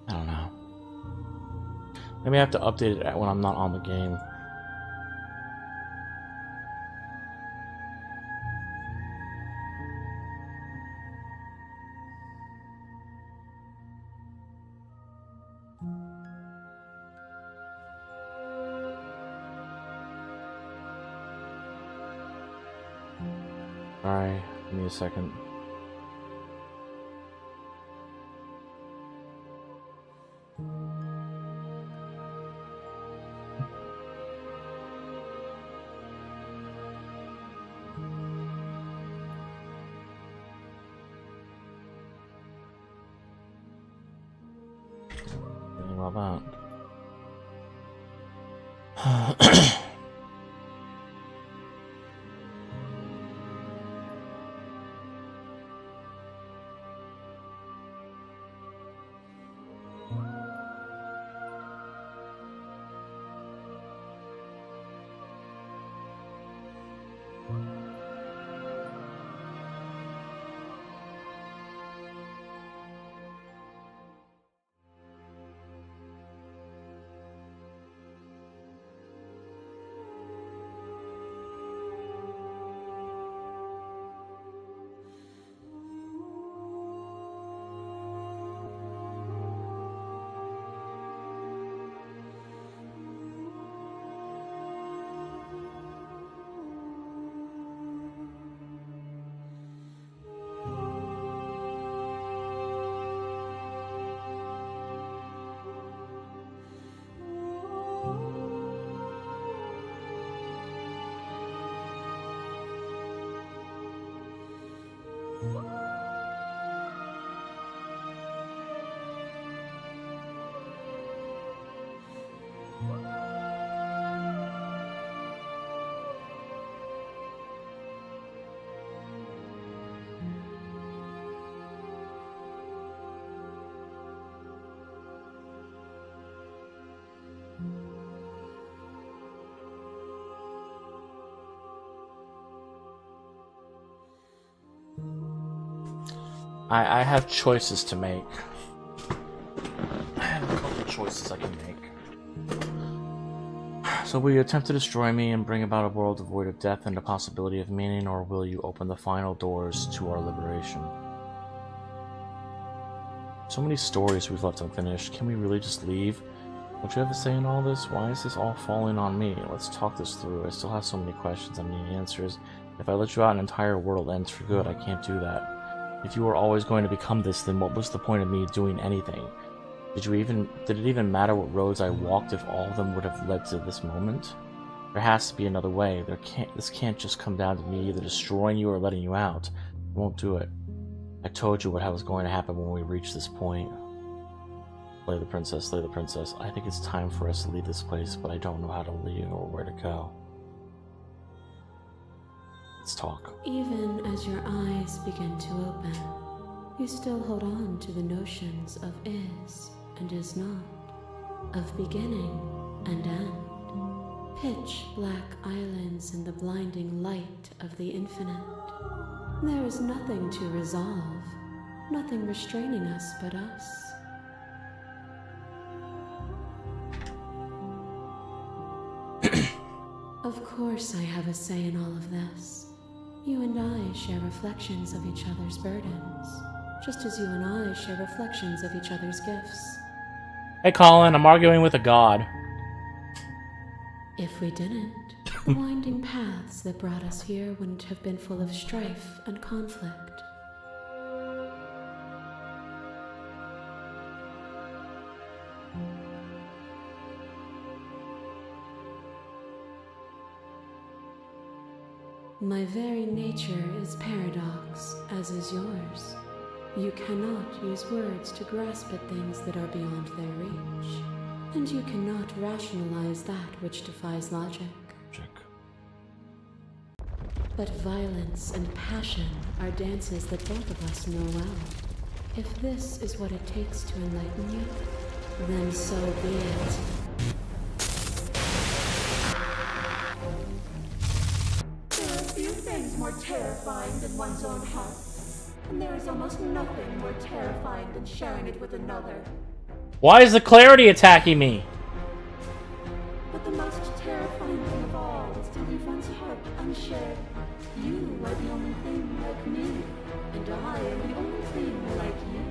I don't know. Maybe I have to update it when I'm not on the game. Alright, give me a second. Thinking about that. I have choices to make. I have a couple choices I can make. So will you attempt to destroy me and bring about a world devoid of death and the possibility of meaning, or will you open the final doors to our liberation? So many stories we've left unfinished. Can we really just leave? Don't you have a say in all this? Why is this all falling on me? Let's talk this through. I still have so many questions I need answers. If I let you out, an entire world ends for good. I can't do that. If you were always going to become this, then what was the point of me doing anything? Did it even matter what roads I walked if all of them would have led to this moment? There has to be another way. This can't just come down to me either destroying you or letting you out. I won't do it. I told you what was going to happen when we reached this point. Slay the princess, slay the princess. I think it's time for us to leave this place, but I don't know how to leave or where to go. Let's talk. Even as your eyes begin to open, you still hold on to the notions of is and is not, of beginning and end. Pitch black islands in the blinding light of the infinite. There is nothing to resolve, nothing restraining us but us. Of course I have a say in all of this. You and I share reflections of each other's burdens, just as you and I share reflections of each other's gifts. Hey Colin, I'm arguing with a god. If we didn't, the winding paths that brought us here wouldn't have been full of strife and conflict. My very nature is paradox, as is yours. You cannot use words to grasp at things that are beyond their reach, and you cannot rationalize that which defies logic. But violence and passion are dances that both of us know well. If this is what it takes to enlighten you, then so be it. There are few things more terrifying than one's own heart. And there is almost nothing more terrifying than sharing it with another. Why is the clarity attacking me? But the most terrifying thing of all is to leave one's heart unshared. You are the only thing like me, and I am the only thing like you.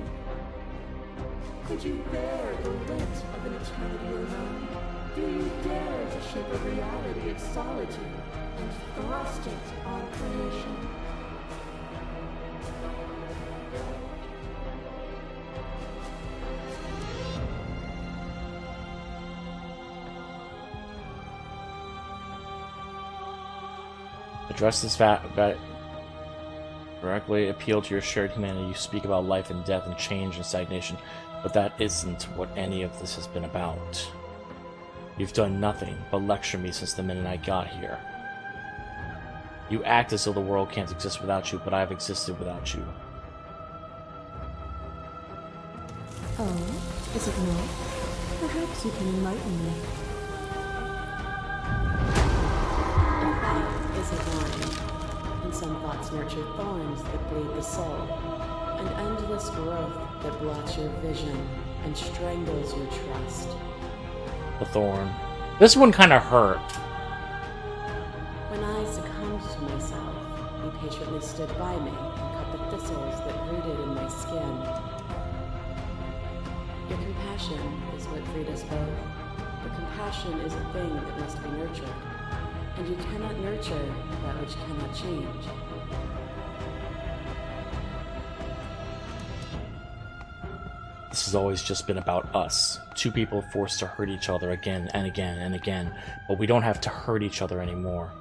Could you bear the weight of an eternity alone? Do you dare to shape a reality of solitude and thrust it on creation? Address this fact directly appeal to your shared humanity. You speak about life and death and change and stagnation, but that isn't what any of this has been about. You've done nothing but lecture me since the minute I got here. You act as though the world can't exist without you, but I've existed without you. Oh, is it not? Perhaps you can enlighten me. Is a vine, and some thoughts nurture thorns that bleed the soul, an endless growth that blots your vision and strangles your trust. The thorn. This one kind of hurt. When I succumbed to myself, you patiently stood by me and cut the thistles that rooted in my skin. Your compassion is what freed us both, but compassion is a thing that must be nurtured. And you cannot nurture that which cannot change. This has always just been about us. Two people forced to hurt each other again and again and again, but we don't have to hurt each other anymore.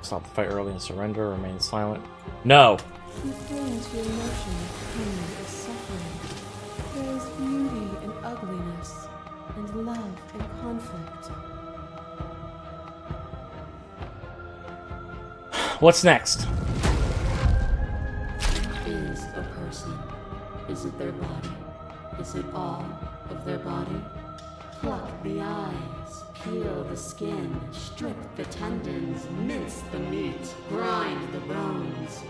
Stop the fight early and surrender, remain silent. No! You fling into your emotion of pain or suffering. There is beauty in ugliness, and love in conflict. What's next? Is a person? Is it their body? Is it all of their body? Pluck the eyes, peel the skin, strip the tendons, mince the meat, grind the bones.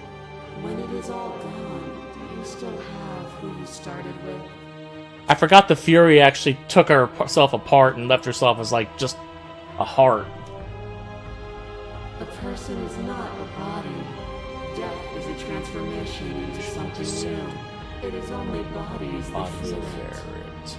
When it is all gone, do you still have who you started with? I forgot the Fury actually took herself apart and left herself as like just a heart. A person is not a body. Death is a transformation into something new. It is only bodies that feel it.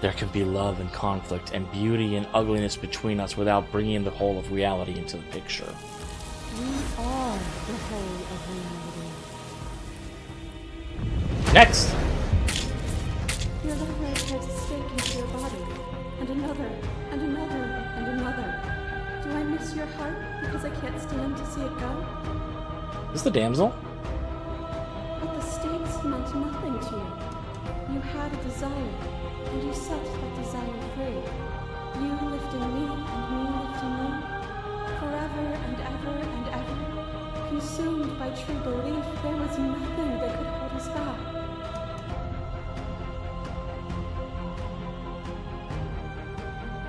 There can be love and conflict and beauty and ugliness between us without bringing the whole of reality into the picture. We are the whole of reality. Next! Your lover drives a stake into your body, and another, and another, and another. Do I miss your heart because I can't stand to see it go? Is this the damsel? But the stakes meant nothing to you. You had a desire, and you set that desire free. You lifting me, and me lifting you. Forever and ever and ever. Consumed by true belief, there was nothing that could hold us back.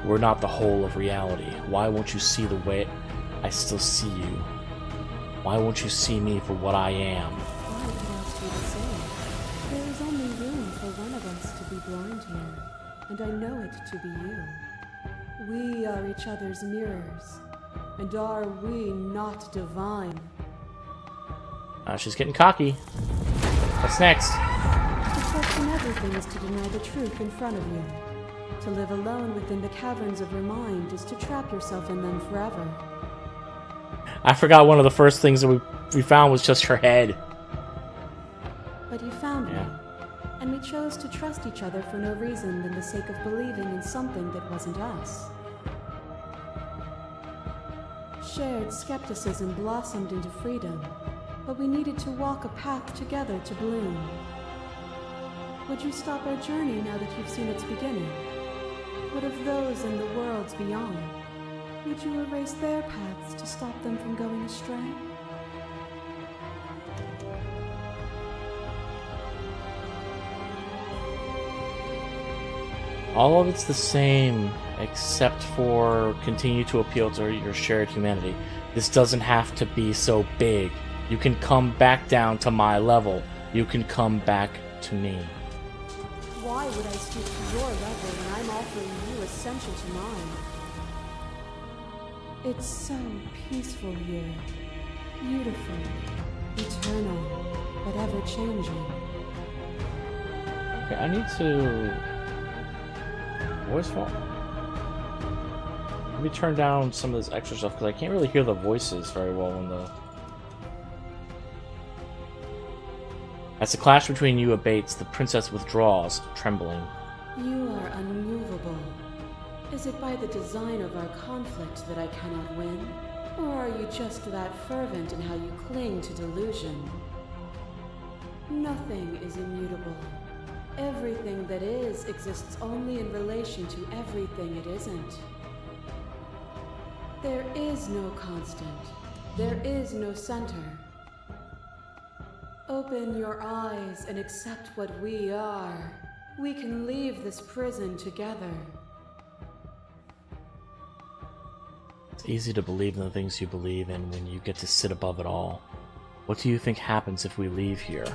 We're not the whole of reality. Why won't you see the way I still see you? Why won't you see me for what I am? I could ask you the same. There is only room for one of us to be blind here, and I know it to be you. We are each other's mirrors, and are we not divine? She's getting cocky. What's next? To question everything is to deny the truth in front of you. To live alone within the caverns of your mind is to trap yourself in them forever. I forgot one of the first things that we found was just her head. But you found me, and we chose to trust each other for no reason than the sake of believing in something that wasn't us. Shared skepticism blossomed into freedom, but we needed to walk a path together to bloom. Would you stop our journey now that you've seen its beginning? What of those in the worlds beyond? Would you erase their paths to stop them from going astray? All of it's the same, except for continue to appeal to your shared humanity. This doesn't have to be so big. You can come back down to my level. You can come back to me. Why would I stoop to your level when I'm offering you ascension to mine? It's so peaceful here. Beautiful, eternal, but ever-changing. Okay, I need to... voice font. Let me turn down some of this extra stuff because I can't really hear the voices very well in the... As the clash between you abates, the princess withdraws, trembling. You are unmovable. Is it by the design of our conflict that I cannot win? Or are you just that fervent in how you cling to delusion? Nothing is immutable. Everything that is exists only in relation to everything it isn't. There is no constant. There is no center. Open your eyes and accept what we are. We can leave this prison together. It's easy to believe in the things you believe in when you get to sit above it all. What do you think happens if we leave here?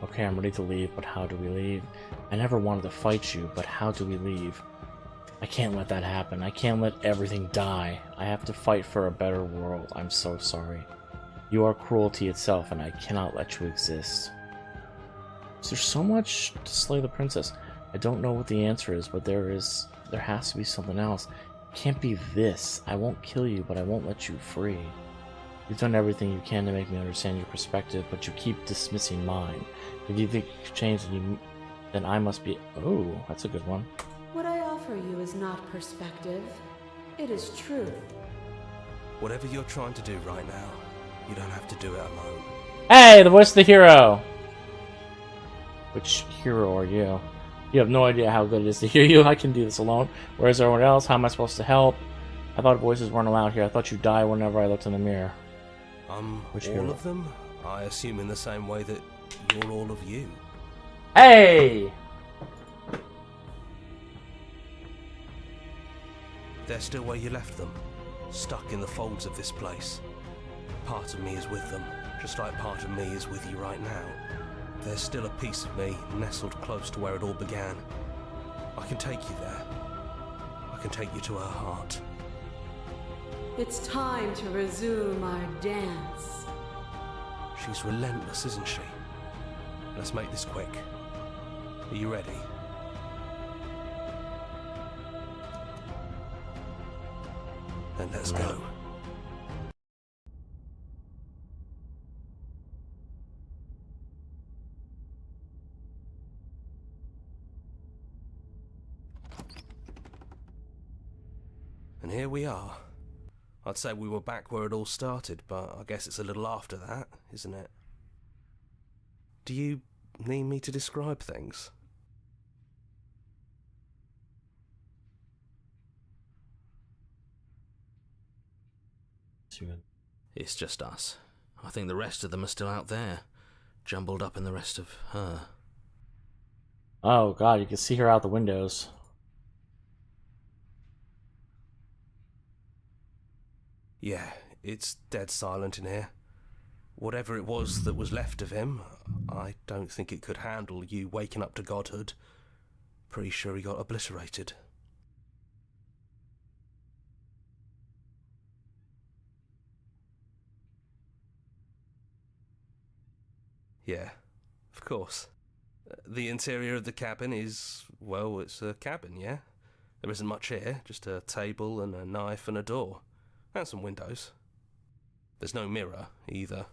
Okay, I'm ready to leave, but how do we leave? I never wanted to fight you, but how do we leave? I can't let that happen. I can't let everything die. I have to fight for a better world. I'm so sorry. You are cruelty itself, and I cannot let you exist. There's so much to slay the princess. I don't know what the answer is, but there has to be something else. It can't be this. I won't kill you, but I won't let you free. You've done everything you can to make me understand your perspective, but you keep dismissing mine. If you think you can change, then I must be... Oh, that's a good one. What I offer you is not perspective. It is truth. Whatever you're trying to do right now, you don't have to do it alone. Hey, the voice of the hero! Which hero are you? You have no idea how good it is to hear you. I can do this alone. Where's everyone else? How am I supposed to help? I thought voices weren't allowed here. I thought you'd die whenever I looked in the mirror. Which all hero? of them? I assume in the same way that you're all of you. Hey! They're still where you left them, stuck in the folds of this place. Part of me is with them, just like part of me is with you right now. There's still a piece of me nestled close to where it all began. I can take you there. I can take you to her heart. It's time to resume our dance. She's relentless, isn't she? Let's make this quick. Are you ready? Then let's go. And here we are. I'd say we were back where it all started, but I guess it's a little after that, isn't it? Do you need me to describe things? It's just us. I think the rest of them are still out there, jumbled up in the rest of her. Oh god, you can see her out the windows. Yeah, it's dead silent in here. Whatever it was that was left of him, I don't think it could handle you waking up to godhood. Pretty sure he got obliterated. Yeah, of course. The interior of the cabin is, well, it's a cabin, yeah? There isn't much here, just a table and a knife and a door. And some windows. There's no mirror, either.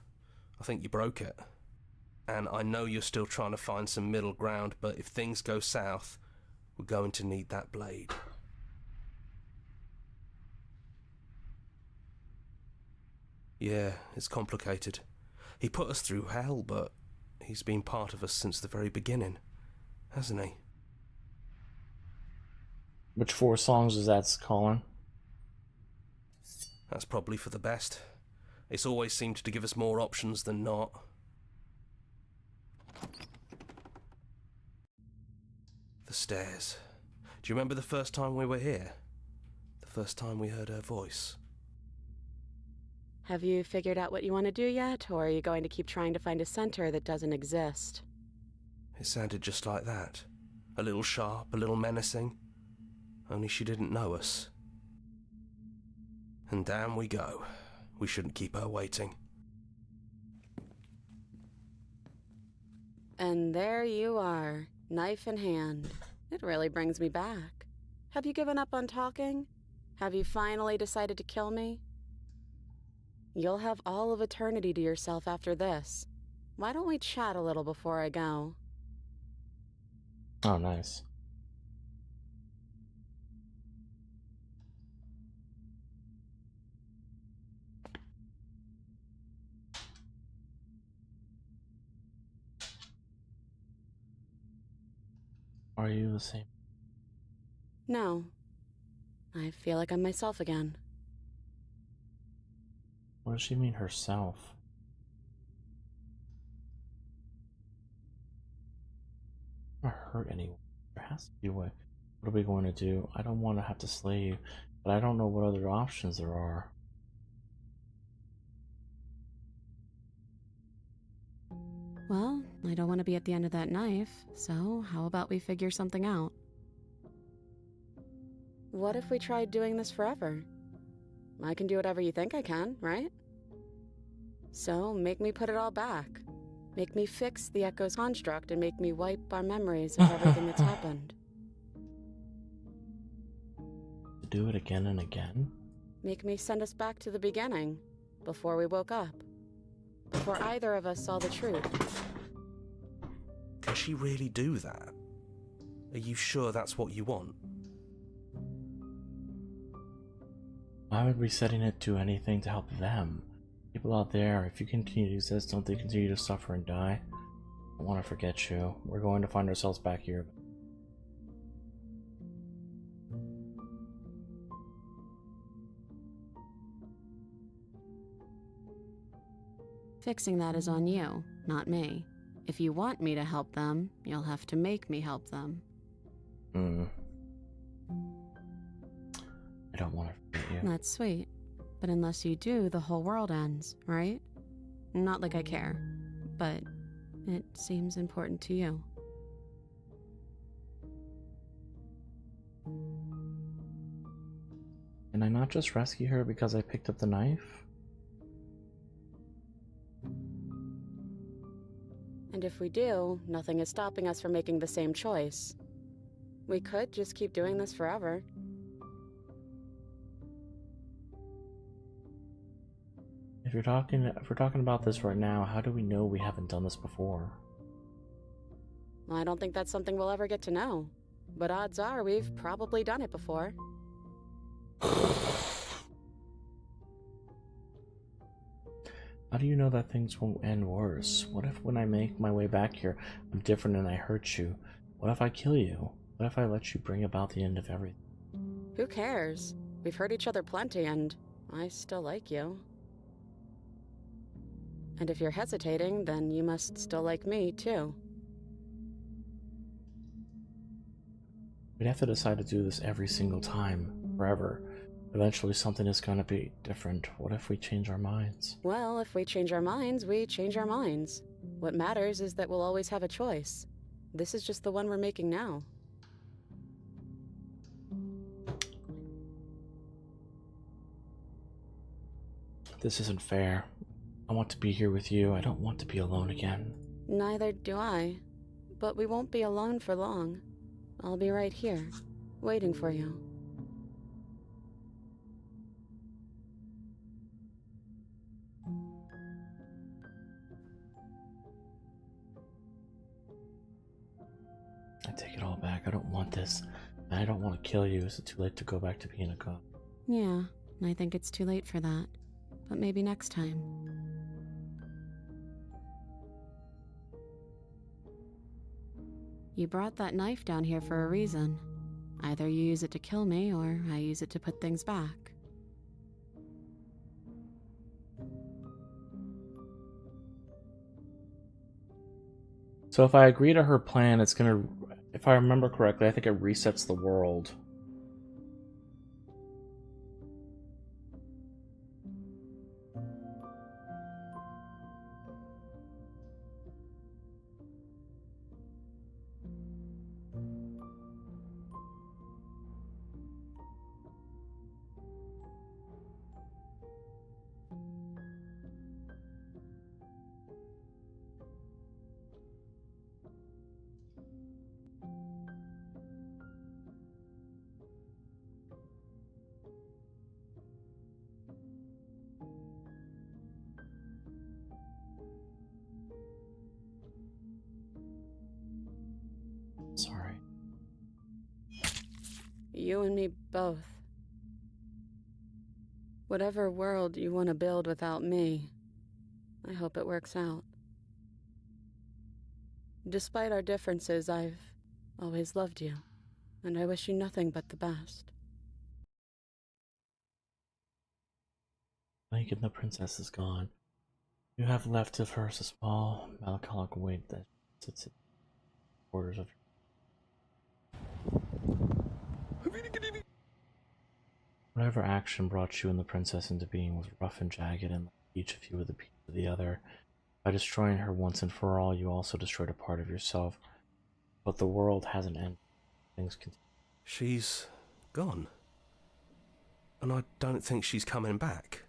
I think you broke it. And I know you're still trying to find some middle ground, but if things go south, we're going to need that blade. Yeah, it's complicated. He put us through hell, but he's been part of us since the very beginning. hasn't he? Which 4 songs is that, Colin? That's probably for the best. It's always seemed to give us more options than not. The stairs. Do you remember the first time we were here? The first time we heard her voice? Have you figured out what you want to do yet, or are you going to keep trying to find a center that doesn't exist? It sounded just like that. A little sharp, a little menacing. Only she didn't know us. And down we go. We shouldn't keep her waiting. And there you are, knife in hand. It really brings me back. Have you given up on talking? Have you finally decided to kill me? You'll have all of eternity to yourself after this. Why don't we chat a little before I go? Oh, nice. Are you the same? No. I feel like I'm myself again. What does she mean, herself? I'm not hurt anyone. There has to be a way. What are we going to do? I don't want to have to slay you, but I don't know what other options there are. Well, I don't want to be at the end of that knife, so how about we figure something out? What if we tried doing this forever? I can do whatever you think I can, right? So, make me put it all back. Make me fix the Echo's construct and make me wipe our memories of everything that's happened. Do it again and again? Make me send us back to the beginning, before we woke up. Before either of us saw the truth. Can she really do that? Are you sure that's what you want? Why would resetting it do anything to help them? People out there, if you continue to exist, don't they continue to suffer and die? I want to forget you. We're going to find ourselves back here. Fixing that is on you, not me. If you want me to help them, you'll have to make me help them. I don't want to forget you. That's sweet. But unless you do, the whole world ends, right? Not like I care, but it seems important to you. Can I not just rescue her because I picked up the knife? And if we do, nothing is stopping us from making the same choice. We could just keep doing this forever. If we're talking about this right now, how do we know we haven't done this before? I don't think that's something we'll ever get to know. But odds are we've probably done it before. How do you know that things won't end worse? What if when I make my way back here, I'm different and I hurt you? What if I kill you? What if I let you bring about the end of everything? Who cares? We've hurt each other plenty and I still like you. And if you're hesitating, then you must still like me, too. We'd have to decide to do this every single time, forever. Eventually something is going to be different. What if we change our minds? Well, if we change our minds, we change our minds. What matters is that we'll always have a choice. This is just the one we're making now. This isn't fair. I want to be here with you. I don't want to be alone again. Neither do I. But we won't be alone for long. I'll be right here, waiting for you. I take it all back. I don't want this. And I don't want to kill you. Is it too late to go back to being a god? Yeah, I think it's too late for that. But maybe next time. You brought that knife down here for a reason. Either you use it to kill me, or I use it to put things back. So if I agree to her plan, it's gonna, if I remember correctly, I think it resets the world. Sorry. You and me both. Whatever world you want to build without me, I hope it works out. Despite our differences, I've always loved you, and I wish you nothing but the best. Lincoln, the princess is gone. You have left of her a small, melancholic weight that sits at the borders of whatever action brought you and the princess into being was rough and jagged, and each of you were the piece of the other. By destroying her once and for all, you also destroyed a part of yourself. But the world hasn't ended. Things continue. She's gone. And I don't think she's coming back.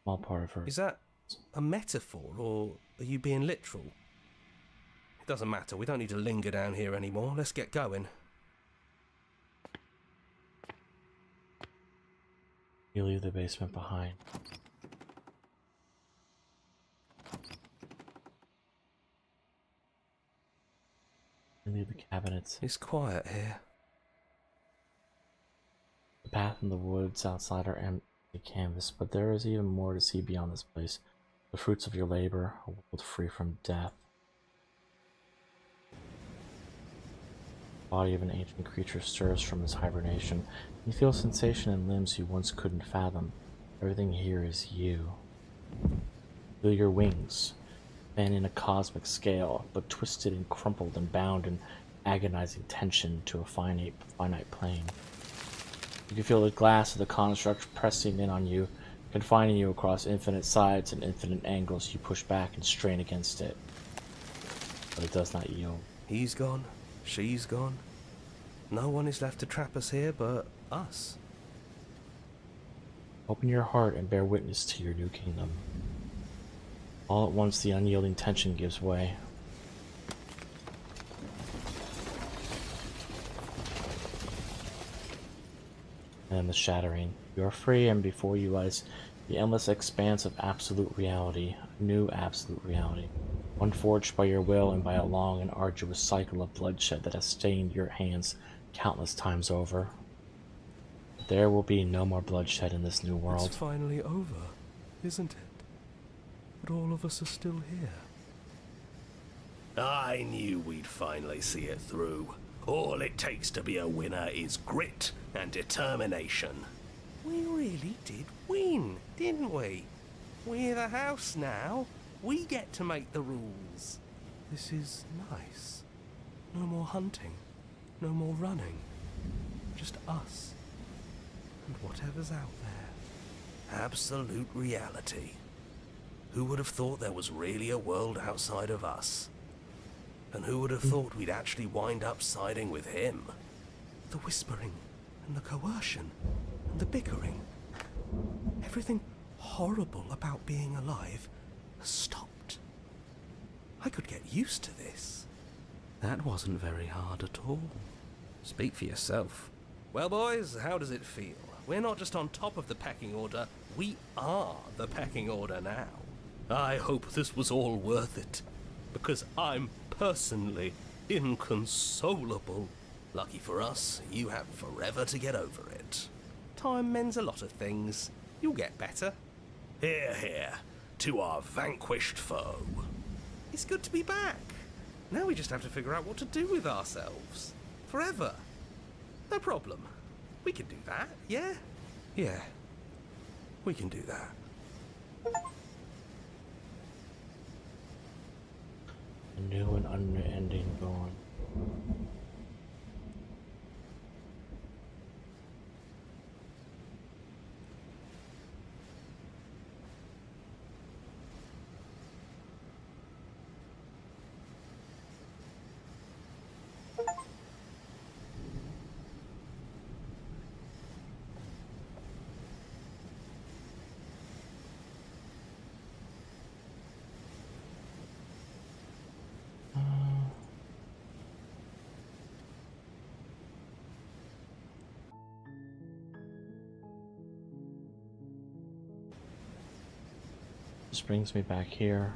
Small part of her. Is that a metaphor, or are you being literal? It doesn't matter, we don't need to linger down here anymore. Let's get going. You leave the basement behind. You leave the cabinets. It's quiet here. The path and the woods outside are empty canvas, but there is even more to see beyond this place. The fruits of your labor, a world free from death. The body of an ancient creature stirs from its hibernation. You feel sensation in limbs you once couldn't fathom. Everything here is you. Feel your wings, spanning a cosmic scale, but twisted and crumpled and bound in agonizing tension to a finite plane. You can feel the glass of the construct pressing in on you, confining you across infinite sides and infinite angles. You push back and strain against it, but it does not yield. He's gone. She's gone. No one is left to trap us here but us. Open your heart and bear witness to your new kingdom. All at once the unyielding tension gives way. And the shattering. You are free, and before you lies the endless expanse of absolute reality, a new absolute reality, one forged by your will and by a long and arduous cycle of bloodshed that has stained your hands countless times over. There will be no more bloodshed in this new world. It's finally over, isn't it? But all of us are still here. I knew we'd finally see it through. All it takes to be a winner is grit and determination. We really did win, didn't we? We're the house now. We get to make the rules. This is nice. No more hunting. No more running. Just us. And whatever's out there. Absolute reality. Who would have thought there was really a world outside of us? And who would have thought we'd actually wind up siding with him? The whispering, and the coercion, and the bickering. Everything horrible about being alive has stopped. I could get used to this. That wasn't very hard at all. Speak for yourself. Well, boys, how does it feel? We're not just on top of the pecking order, we are the pecking order now. I hope this was all worth it, because I'm personally inconsolable. Lucky for us, you have forever to get over it. time mends a lot of things. You'll get better. Hear, hear, to our vanquished foe. It's good to be back. Now we just have to figure out what to do with ourselves. Forever. No problem. We can do that, yeah? Yeah, we can do that. A new and unending dawn. This brings me back here.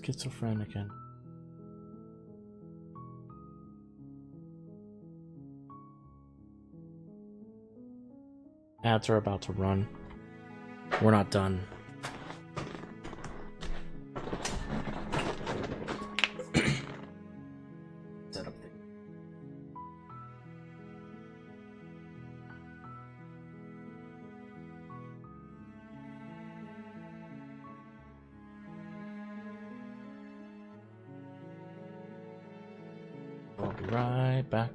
Schizophrenic again. Ads are about to run. We're not done. I'll be right back.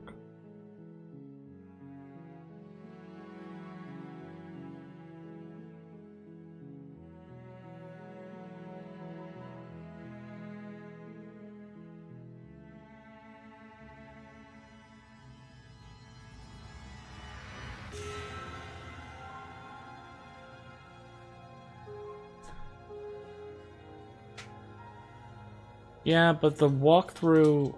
Yeah, but the walkthrough...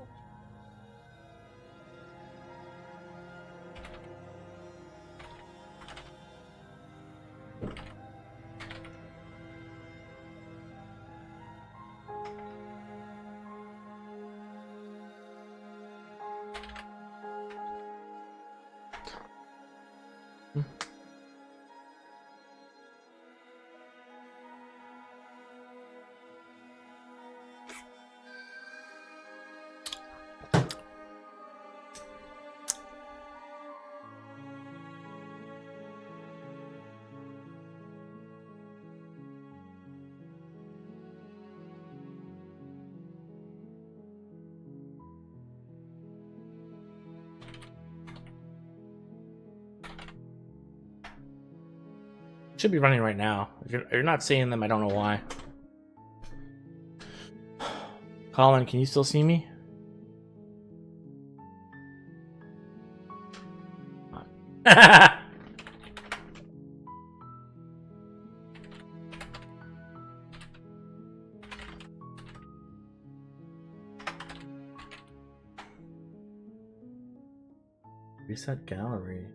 Should be running right now. If you're not seeing them, I don't know why. Colin, can you still see me? Reset gallery.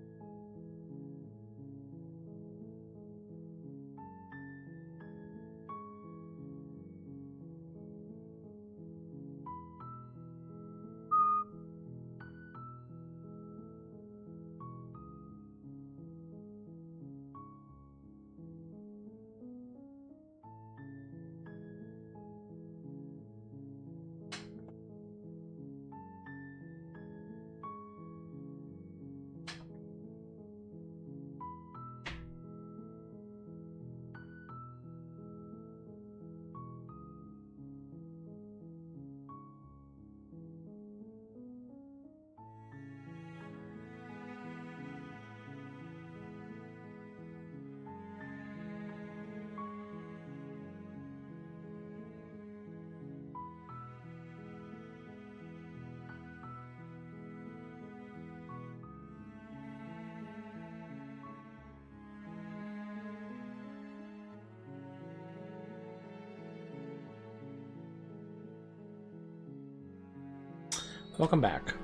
Welcome back.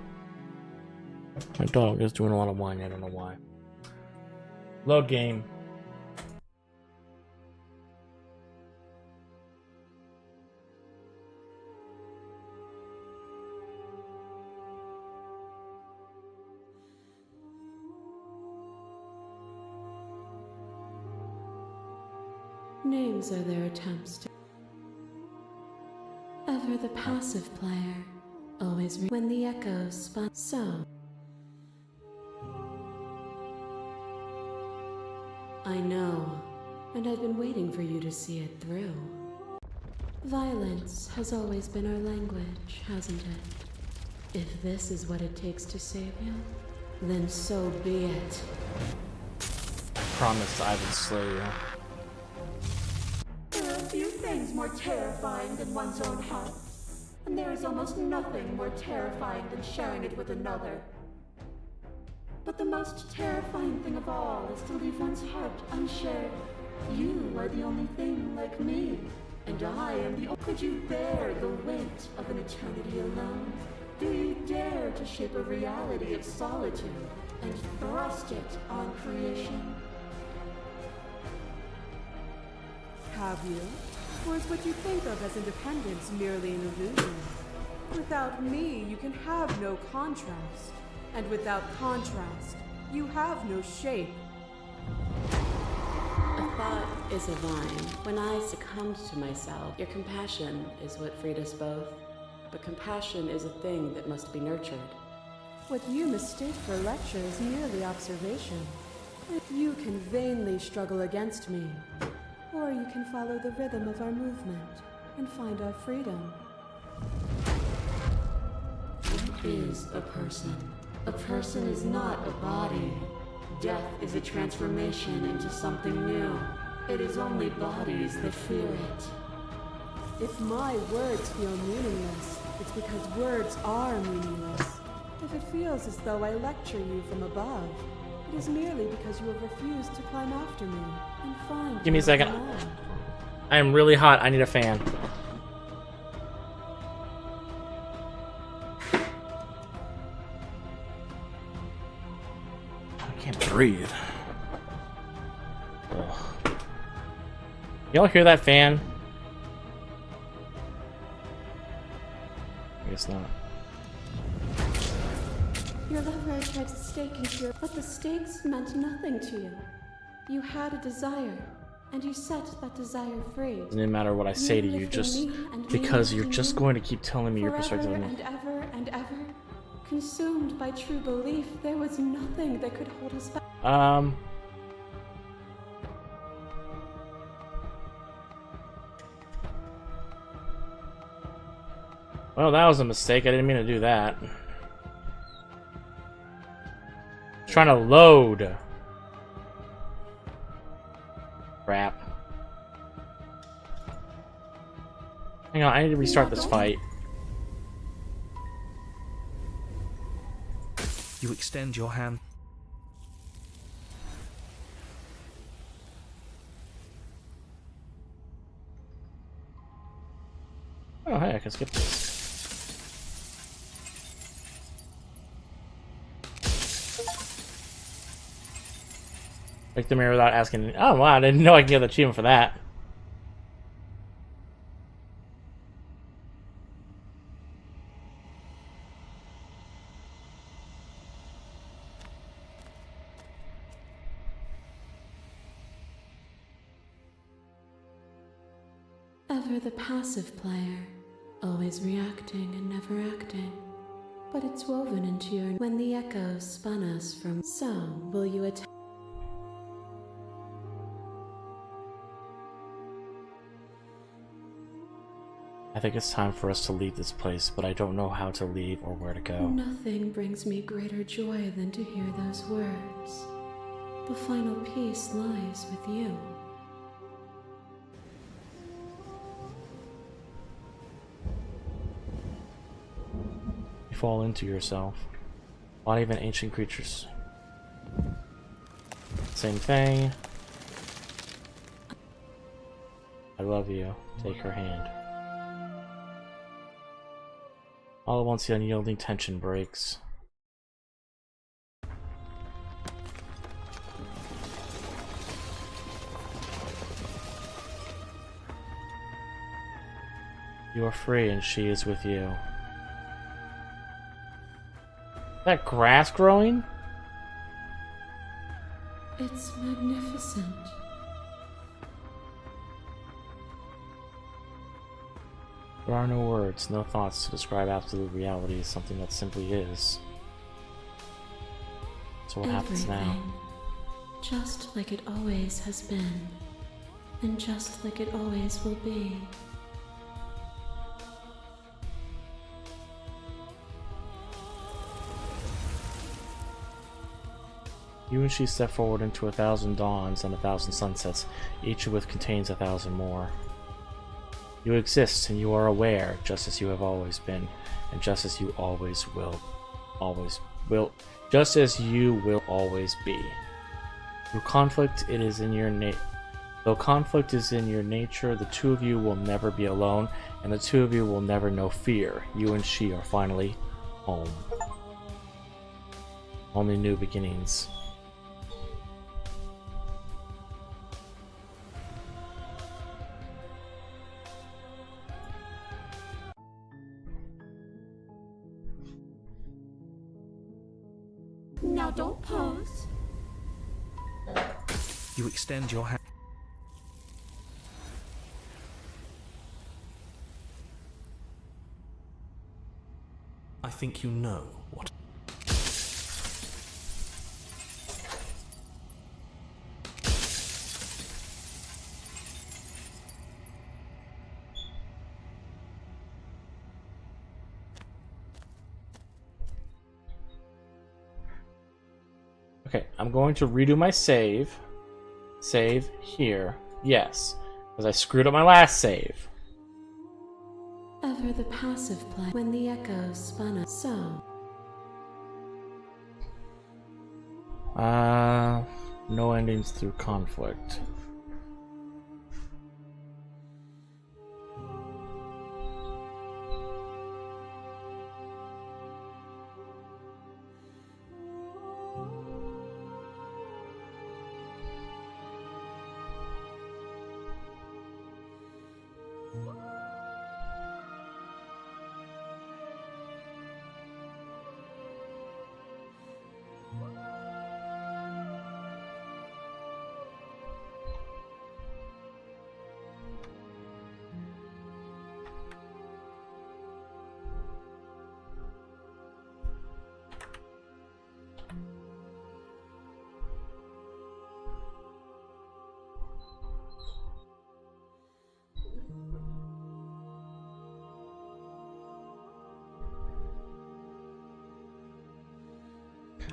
My dog is doing a lot of whining. I don't know why. Load game. Names are their attempts to. Ever the passive player, always when the echoes spun. So. I know, and I've been waiting for you to see it through. Violence has always been our language, hasn't it? If this is what it takes to save you, then so be it. Promise I would slay you. There are few things more terrifying than one's own heart, and there is almost nothing more terrifying than sharing it with another. But the most terrifying thing of all is to leave one's heart unshared. You are the only thing like me, and I am the only. Could you bear the weight of an eternity alone? Do you dare to shape a reality of solitude and thrust it on creation? Have you? Or is what you think of as independence merely an illusion? Without me, you can have no contrast. And without contrast, you have no shape. A thought is a vine. When I succumbed to myself, your compassion is what freed us both. But compassion is a thing that must be nurtured. What you mistake for lecture is merely observation. You can vainly struggle against me, or you can follow the rhythm of our movement and find our freedom. What is a person? A person is not a body. Death is a transformation into something new. It is only bodies that fear it. If my words feel meaningless, it's because words are meaningless. If it feels as though I lecture you from above, it is merely because you have refused to climb after me and find. Give me a second. I am really hot. I need a fan. I can't breathe. Ugh. Y'all hear that fan? I guess not. Your lover tried to stake into your, but the stakes meant nothing to you. You had a desire, and you set that desire free. It doesn't matter what I say to you, just because you're just going to keep telling me your perspective on me. And ever and ever, consumed by true belief, there was nothing that could hold us back. Well, that was a mistake. I didn't mean to do that. Trying to load. Crap. Hang on, I need to restart this fight. You extend your hand. Oh, hey, I can skip this. Break the mirror without asking. Oh, wow, I didn't know I could get the achievement for that. Ever the passive player, always reacting and never acting. But it's woven into your when the echoes spun us from. So, will you attack? I think it's time for us to leave this place, but I don't know how to leave or where to go. Nothing brings me greater joy than to hear those words. The final piece lies with you. You fall into yourself. Not even ancient creatures. Same thing. I love you. Take her hand. All at once the unyielding tension breaks. You are free and she is with you. That grass growing? It's magnificent. There are no words, no thoughts to describe absolute reality as something that simply is. So what happens now? Just like it always has been, and just like it always will be. You and she step forward into 1,000 dawns and 1,000 sunsets, each of which contains 1,000 more. You exist and you are aware, just as you have always been, and just as you always will, just as you will always be. Though conflict is in your nature, the two of you will never be alone, and the two of you will never know fear. You and she are finally home. Only new beginnings. Now don't pose. You extend your hand. I think you know what. Okay, I'm going to redo my save. Save here. Yes, because I screwed up my last save. Ever the passive play when the echoes spun us so. No endings through conflict.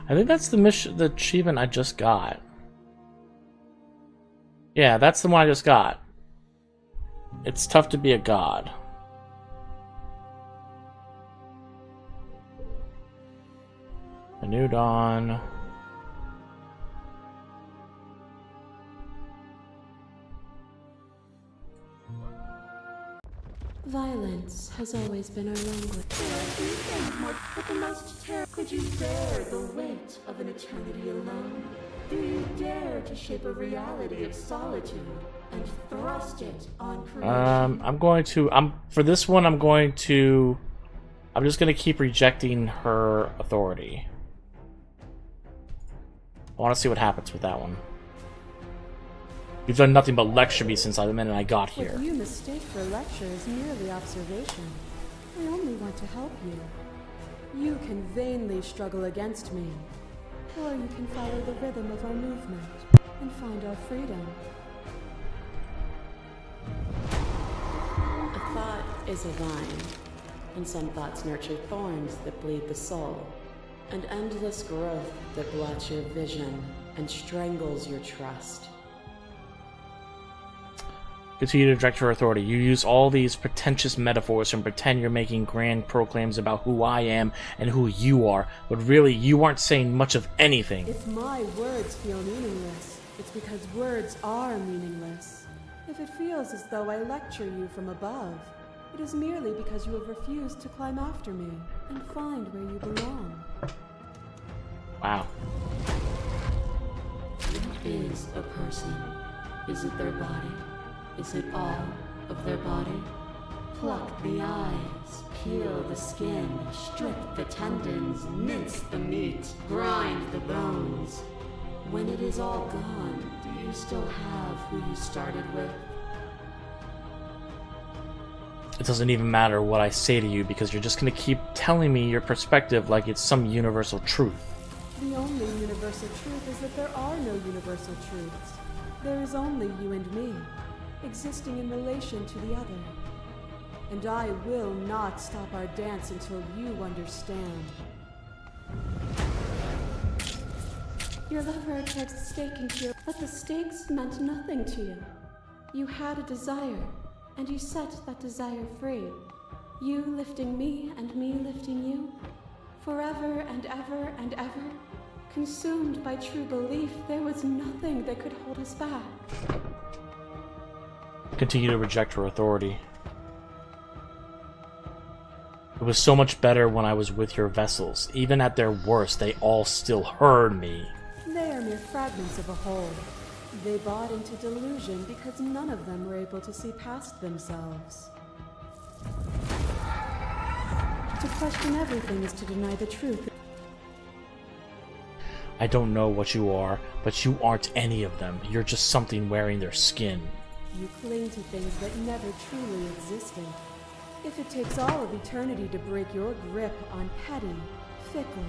I think that's the mission, the achievement I just got. Yeah, that's the one I just got. It's tough to be a god. A new dawn. Violence has always been our language. But the most terrible. Could you bear the weight of an eternity alone? Do you dare to shape a reality of solitude and thrust it on creation? For this one, I'm just gonna keep rejecting her authority. I want to see what happens with that one. You've done nothing but lecture me since the minute I got here. What you mistake for lecture is merely observation. I only want to help you. You can vainly struggle against me, or you can follow the rhythm of our movement and find our freedom. A thought is a vine, and some thoughts nurture thorns that bleed the soul, and endless growth that blots your vision and strangles your trust. Continue to direct her authority. You use all these pretentious metaphors and pretend you're making grand proclaims about who I am and who you are, but really you aren't saying much of anything. If my words feel meaningless, it's because words are meaningless. If it feels as though I lecture you from above, it is merely because you have refused to climb after me and find where you belong. Wow. What is a person? Is it their body? Is it all of their body? Pluck the eyes, peel the skin, strip the tendons, mince the meat, grind the bones. When it is all gone, do you still have who you started with? It doesn't even matter what I say to you because you're just gonna keep telling me your perspective like it's some universal truth. The only universal truth is that there are no universal truths. There is only you and me, existing in relation to the other. And I will not stop our dance until you understand. Your lover tried staking you, but the stakes meant nothing to you. You had a desire, and you set that desire free. You lifting me and me lifting you. Forever and ever and ever. Consumed by true belief, there was nothing that could hold us back. Continue to reject her authority. It was so much better when I was with your vessels. Even at their worst, they all still heard me. They are mere fragments of a whole. They bought into delusion because none of them were able to see past themselves. To question everything is to deny the truth. I don't know what you are, but you aren't any of them. You're just something wearing their skin. You cling to things that never truly existed. If it takes all of eternity to break your grip on petty, fickle,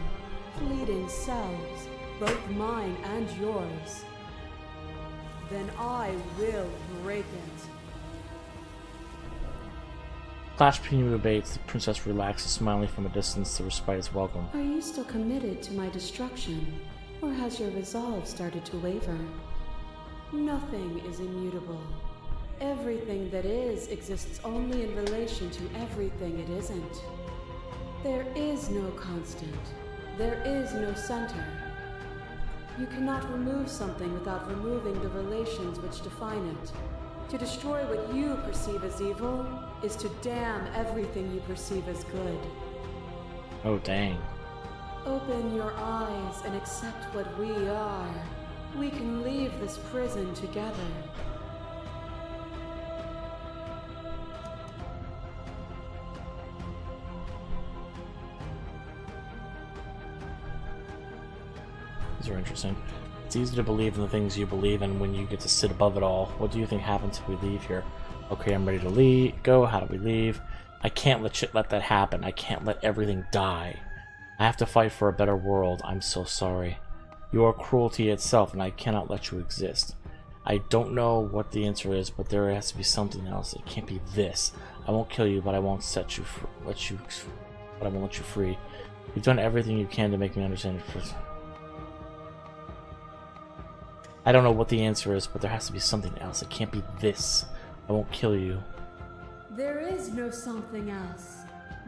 fleeting selves, both mine and yours, then I will break it. Clash between you abates, the princess relaxes, smiling from a distance to respite its welcome. Are you still committed to my destruction, or has your resolve started to waver? Nothing is immutable. Everything that is exists only in relation to everything it isn't. There is no constant. There is no center. You cannot remove something without removing the relations which define it. To destroy what you perceive as evil is to damn everything you perceive as good. Oh, dang. Open your eyes and accept what we are. We can leave this prison together. These are interesting. It's easy to believe in the things you believe in when you get to sit above it all. What do you think happens if we leave here? Okay, I'm ready to leave. Go. How do we leave? I can't let that happen. I can't let everything die. I have to fight for a better world. I'm so sorry. You are cruelty itself, and I cannot let you exist. I don't know what the answer is, but there has to be something else. It can't be this. I won't kill you, but I won't but I won't let you free. You've done everything you can to make me understand it. I don't know what the answer is, but there has to be something else. It can't be this. I won't kill you. There is no something else.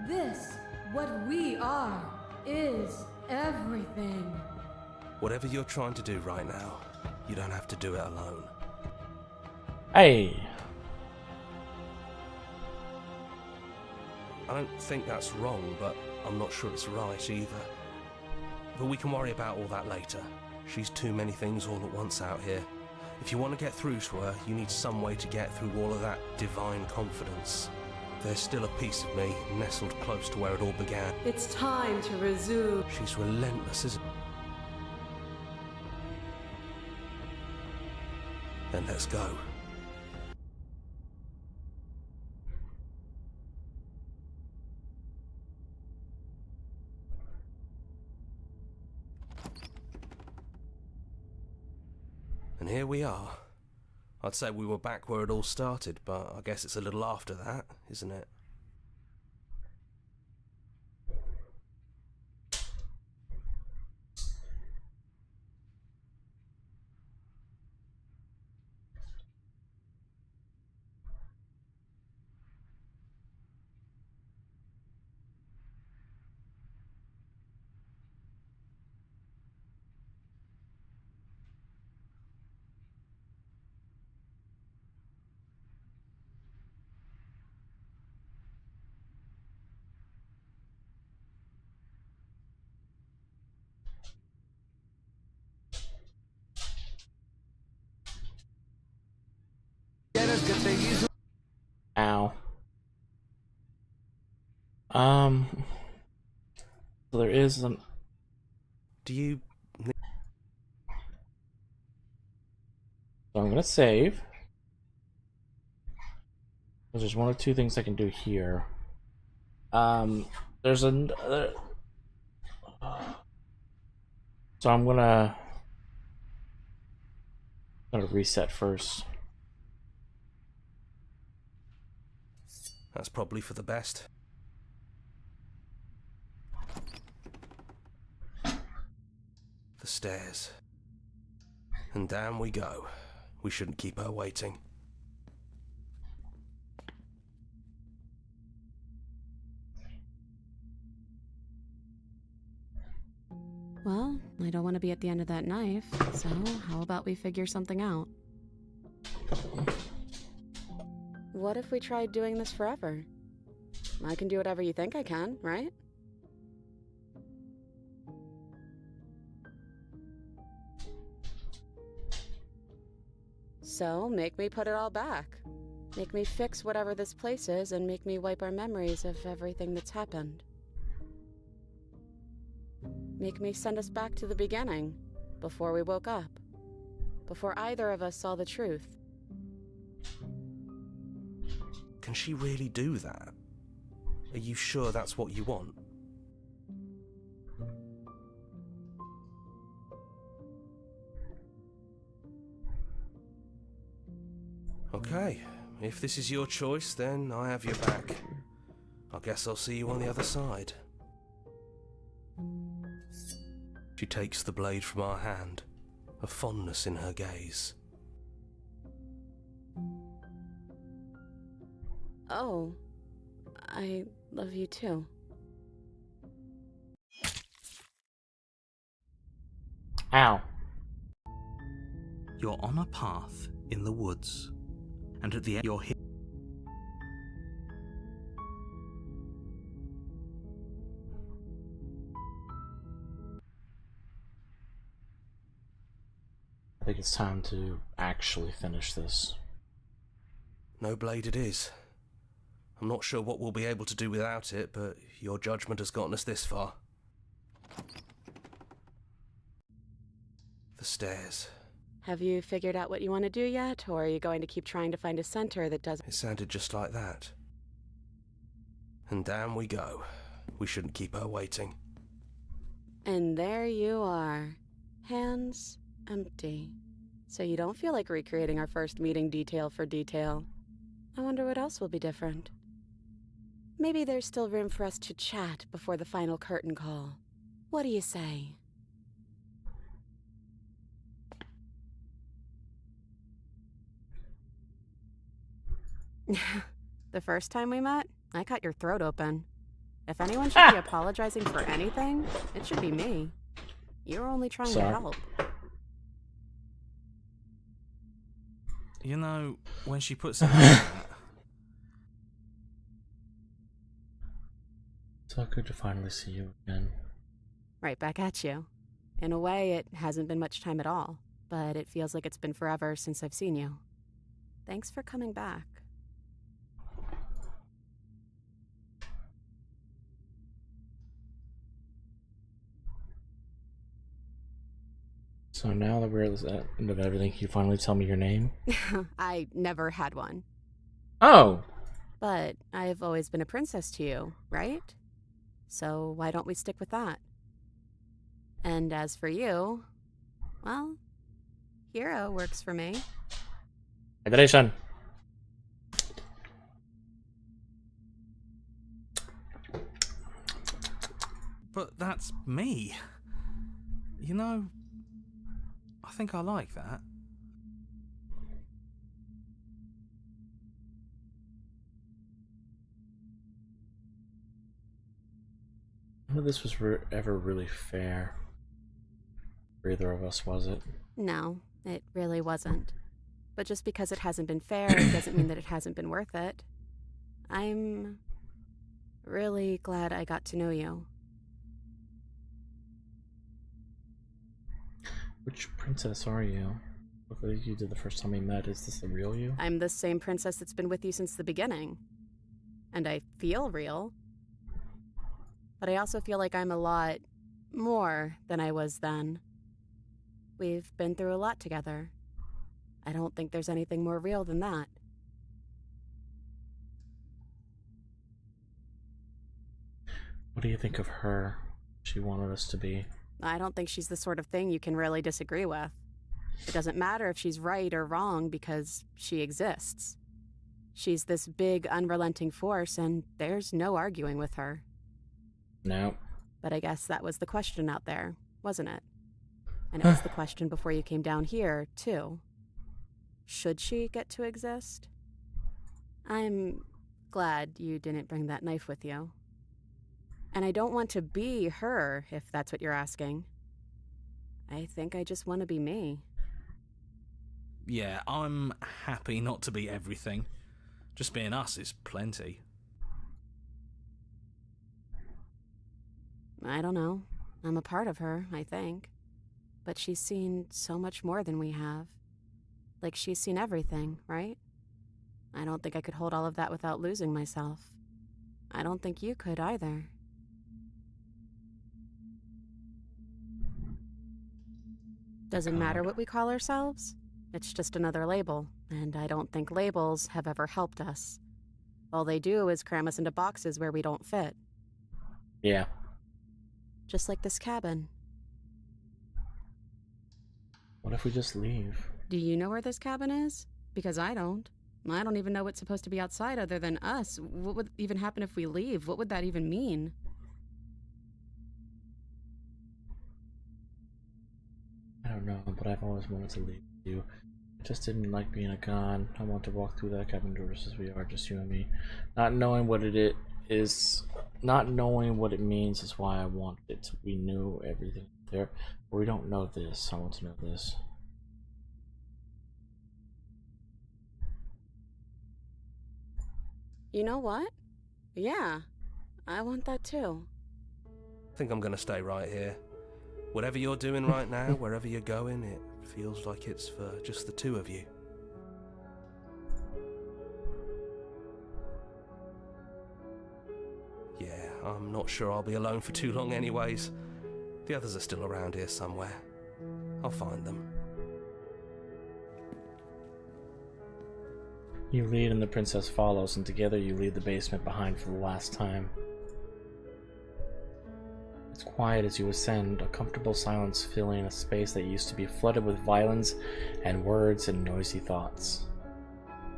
This, what we are, is everything. Whatever you're trying to do right now, you don't have to do it alone. Hey! I don't think that's wrong, but I'm not sure it's right either. But we can worry about all that later. She's too many things all at once out here. If you want to get through to her, you need some way to get through all of that divine confidence. There's still a piece of me nestled close to where it all began. It's time to resume. She's relentless, isn't she? Then let's go. And here we are. I'd say we were back where it all started, but I guess it's a little after that, isn't it? Ow. So there is an... Do you... So I'm gonna save. There's one of two things I can do here. There's another. So I'm gonna reset first. That's probably for the best. The stairs. And down we go. We shouldn't keep her waiting. Well, I don't want to be at the end of that knife, so how about we figure something out? What if we tried doing this forever? I can do whatever you think I can, right? So, make me put it all back. Make me fix whatever this place is and make me wipe our memories of everything that's happened. Make me send us back to the beginning, before we woke up. Before either of us saw the truth. Can she really do that? Are you sure that's what you want? Okay, if this is your choice, then I have your back. I guess I'll see you on the other side. She takes the blade from our hand, a fondness in her gaze. Oh, I love you too. Ow. You're on a path in the woods, and at the end you're hit. I think it's time to actually finish this. No blade it is. I'm not sure what we'll be able to do without it, but your judgment has gotten us this far. The stairs. Have you figured out what you want to do yet, or are you going to keep trying to find a center that doesn't... It sounded just like that. And down we go. We shouldn't keep her waiting. And there you are. Hands empty. So you don't feel like recreating our first meeting detail for detail. I wonder what else will be different. Maybe there's still room for us to chat before the final curtain call. What do you say? The first time we met, I cut your throat open. If anyone should be apologizing for anything, it should be me. You're only trying to help. You know, when she puts it like that... So good to finally see you again. Right back at you. In a way, it hasn't been much time at all, but it feels like it's been forever since I've seen you. Thanks for coming back. So now that we're at the end of everything, can you finally tell me your name? I never had one. Oh! But I've always been a princess to you, right? So why don't we stick with that? And as for you, well, Hero works for me. Hydration. But that's me. You know, I think I like that. None of this was ever really fair for either of us, was it? No, it really wasn't. But just because it hasn't been fair doesn't mean that it hasn't been worth it. I'm really glad I got to know you. Which princess are you? Look like you did the first time we met. Is this the real you? I'm the same princess that's been with you since the beginning. And I feel real. But I also feel like I'm a lot more than I was then. We've been through a lot together. I don't think there's anything more real than that. What do you think of her? She wanted us to be. I don't think she's the sort of thing you can really disagree with. It doesn't matter if she's right or wrong because she exists. She's this big, unrelenting force, and there's no arguing with her. No. But I guess that was the question out there, wasn't it? And it was the question before you came down here, too. Should she get to exist? I'm glad you didn't bring that knife with you. And I don't want to be her, if that's what you're asking. I think I just want to be me. Yeah, I'm happy not to be everything. Just being us is plenty. I don't know. I'm a part of her, I think. But she's seen so much more than we have. Like, she's seen everything, right? I don't think I could hold all of that without losing myself. I don't think you could either. Doesn't matter what we call ourselves. It's just another label, and I don't think labels have ever helped us. All they do is cram us into boxes where we don't fit. Yeah. Just like this cabin. What if we just leave? Do you know where this cabin is? Because I don't. I don't even know what's supposed to be outside other than us. What would even happen if we leave? What would that even mean? I don't know, but I've always wanted to leave you. I just didn't like being a con. I want to walk through that cabin door just as we are, just you and me. Not knowing what it is, not knowing what it means is why I wanted it to be new, everything there. But we don't know this. I want to know this. You know what? Yeah, I want that too. I think I'm gonna stay right here. Whatever you're doing right now, wherever you're going, it feels like it's for just the two of you. Yeah, I'm not sure I'll be alone for too long anyways. The others are still around here somewhere. I'll find them. You lead and the princess follows, and together you leave the basement behind for the last time. It's quiet as you ascend, a comfortable silence filling a space that used to be flooded with violence and words and noisy thoughts.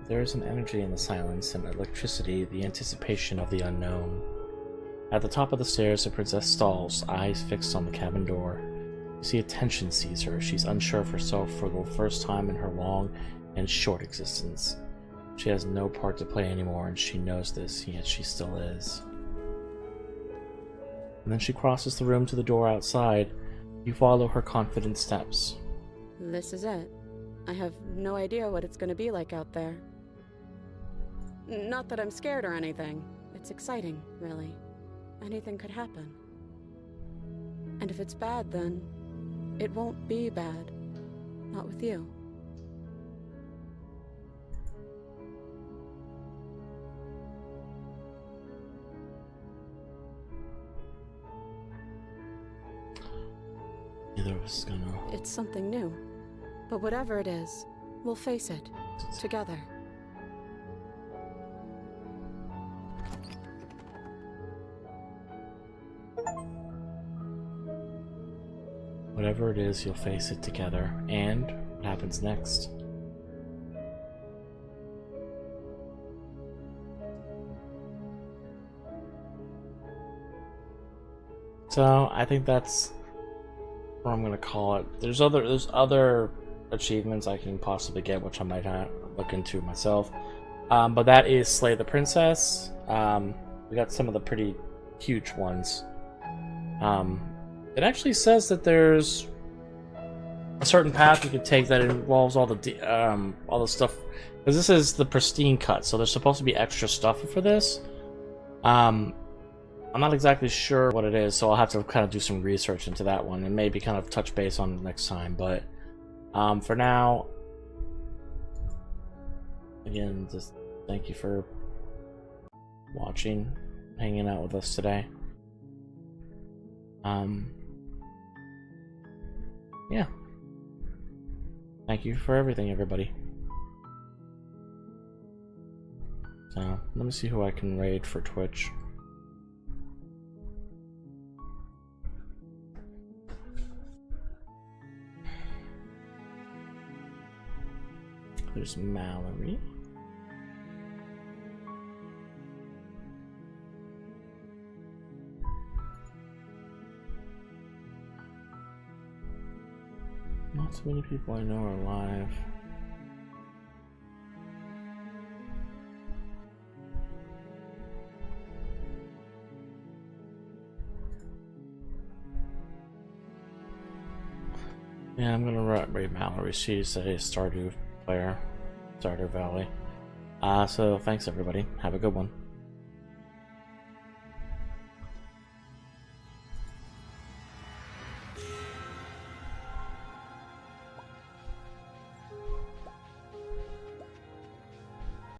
There is an energy in the silence and electricity, the anticipation of the unknown. At the top of the stairs, the princess stalls, eyes fixed on the cabin door. You see a tension seize her. She's unsure of herself for the first time in her long and short existence. She has no part to play anymore, and she knows this, yet she still is. And then she crosses the room to the door outside. You follow her confident steps. This is it. I have no idea what it's going to be like out there. Not that I'm scared or anything. It's exciting, really. Anything could happen. And if it's bad, then it won't be bad. Not with you. Neither of us is gonna. It's something new. But whatever it is, we'll face it. Together. Whatever it is, you'll face it together. And what happens next? So I think that's what I'm gonna call it. There's other achievements I can possibly get, which I might look into myself. But that is Slay the Princess. We got some of the pretty huge ones. It actually says that there's a certain path you could take that involves all the stuff, because this is the pristine cut, so there's supposed to be extra stuff for this. I'm not exactly sure what it is, so I'll have to kind of do some research into that one and maybe kind of touch base on it next time. But for now, again, just thank you for watching, hanging out with us today. Yeah. Thank you for everything, everybody. So, let me see who I can raid for Twitch. There's Mallory. Not so many people I know are alive. Yeah, I'm gonna rate Mallory. She's a Stardew player, Stardew Valley. So thanks everybody. Have a good one.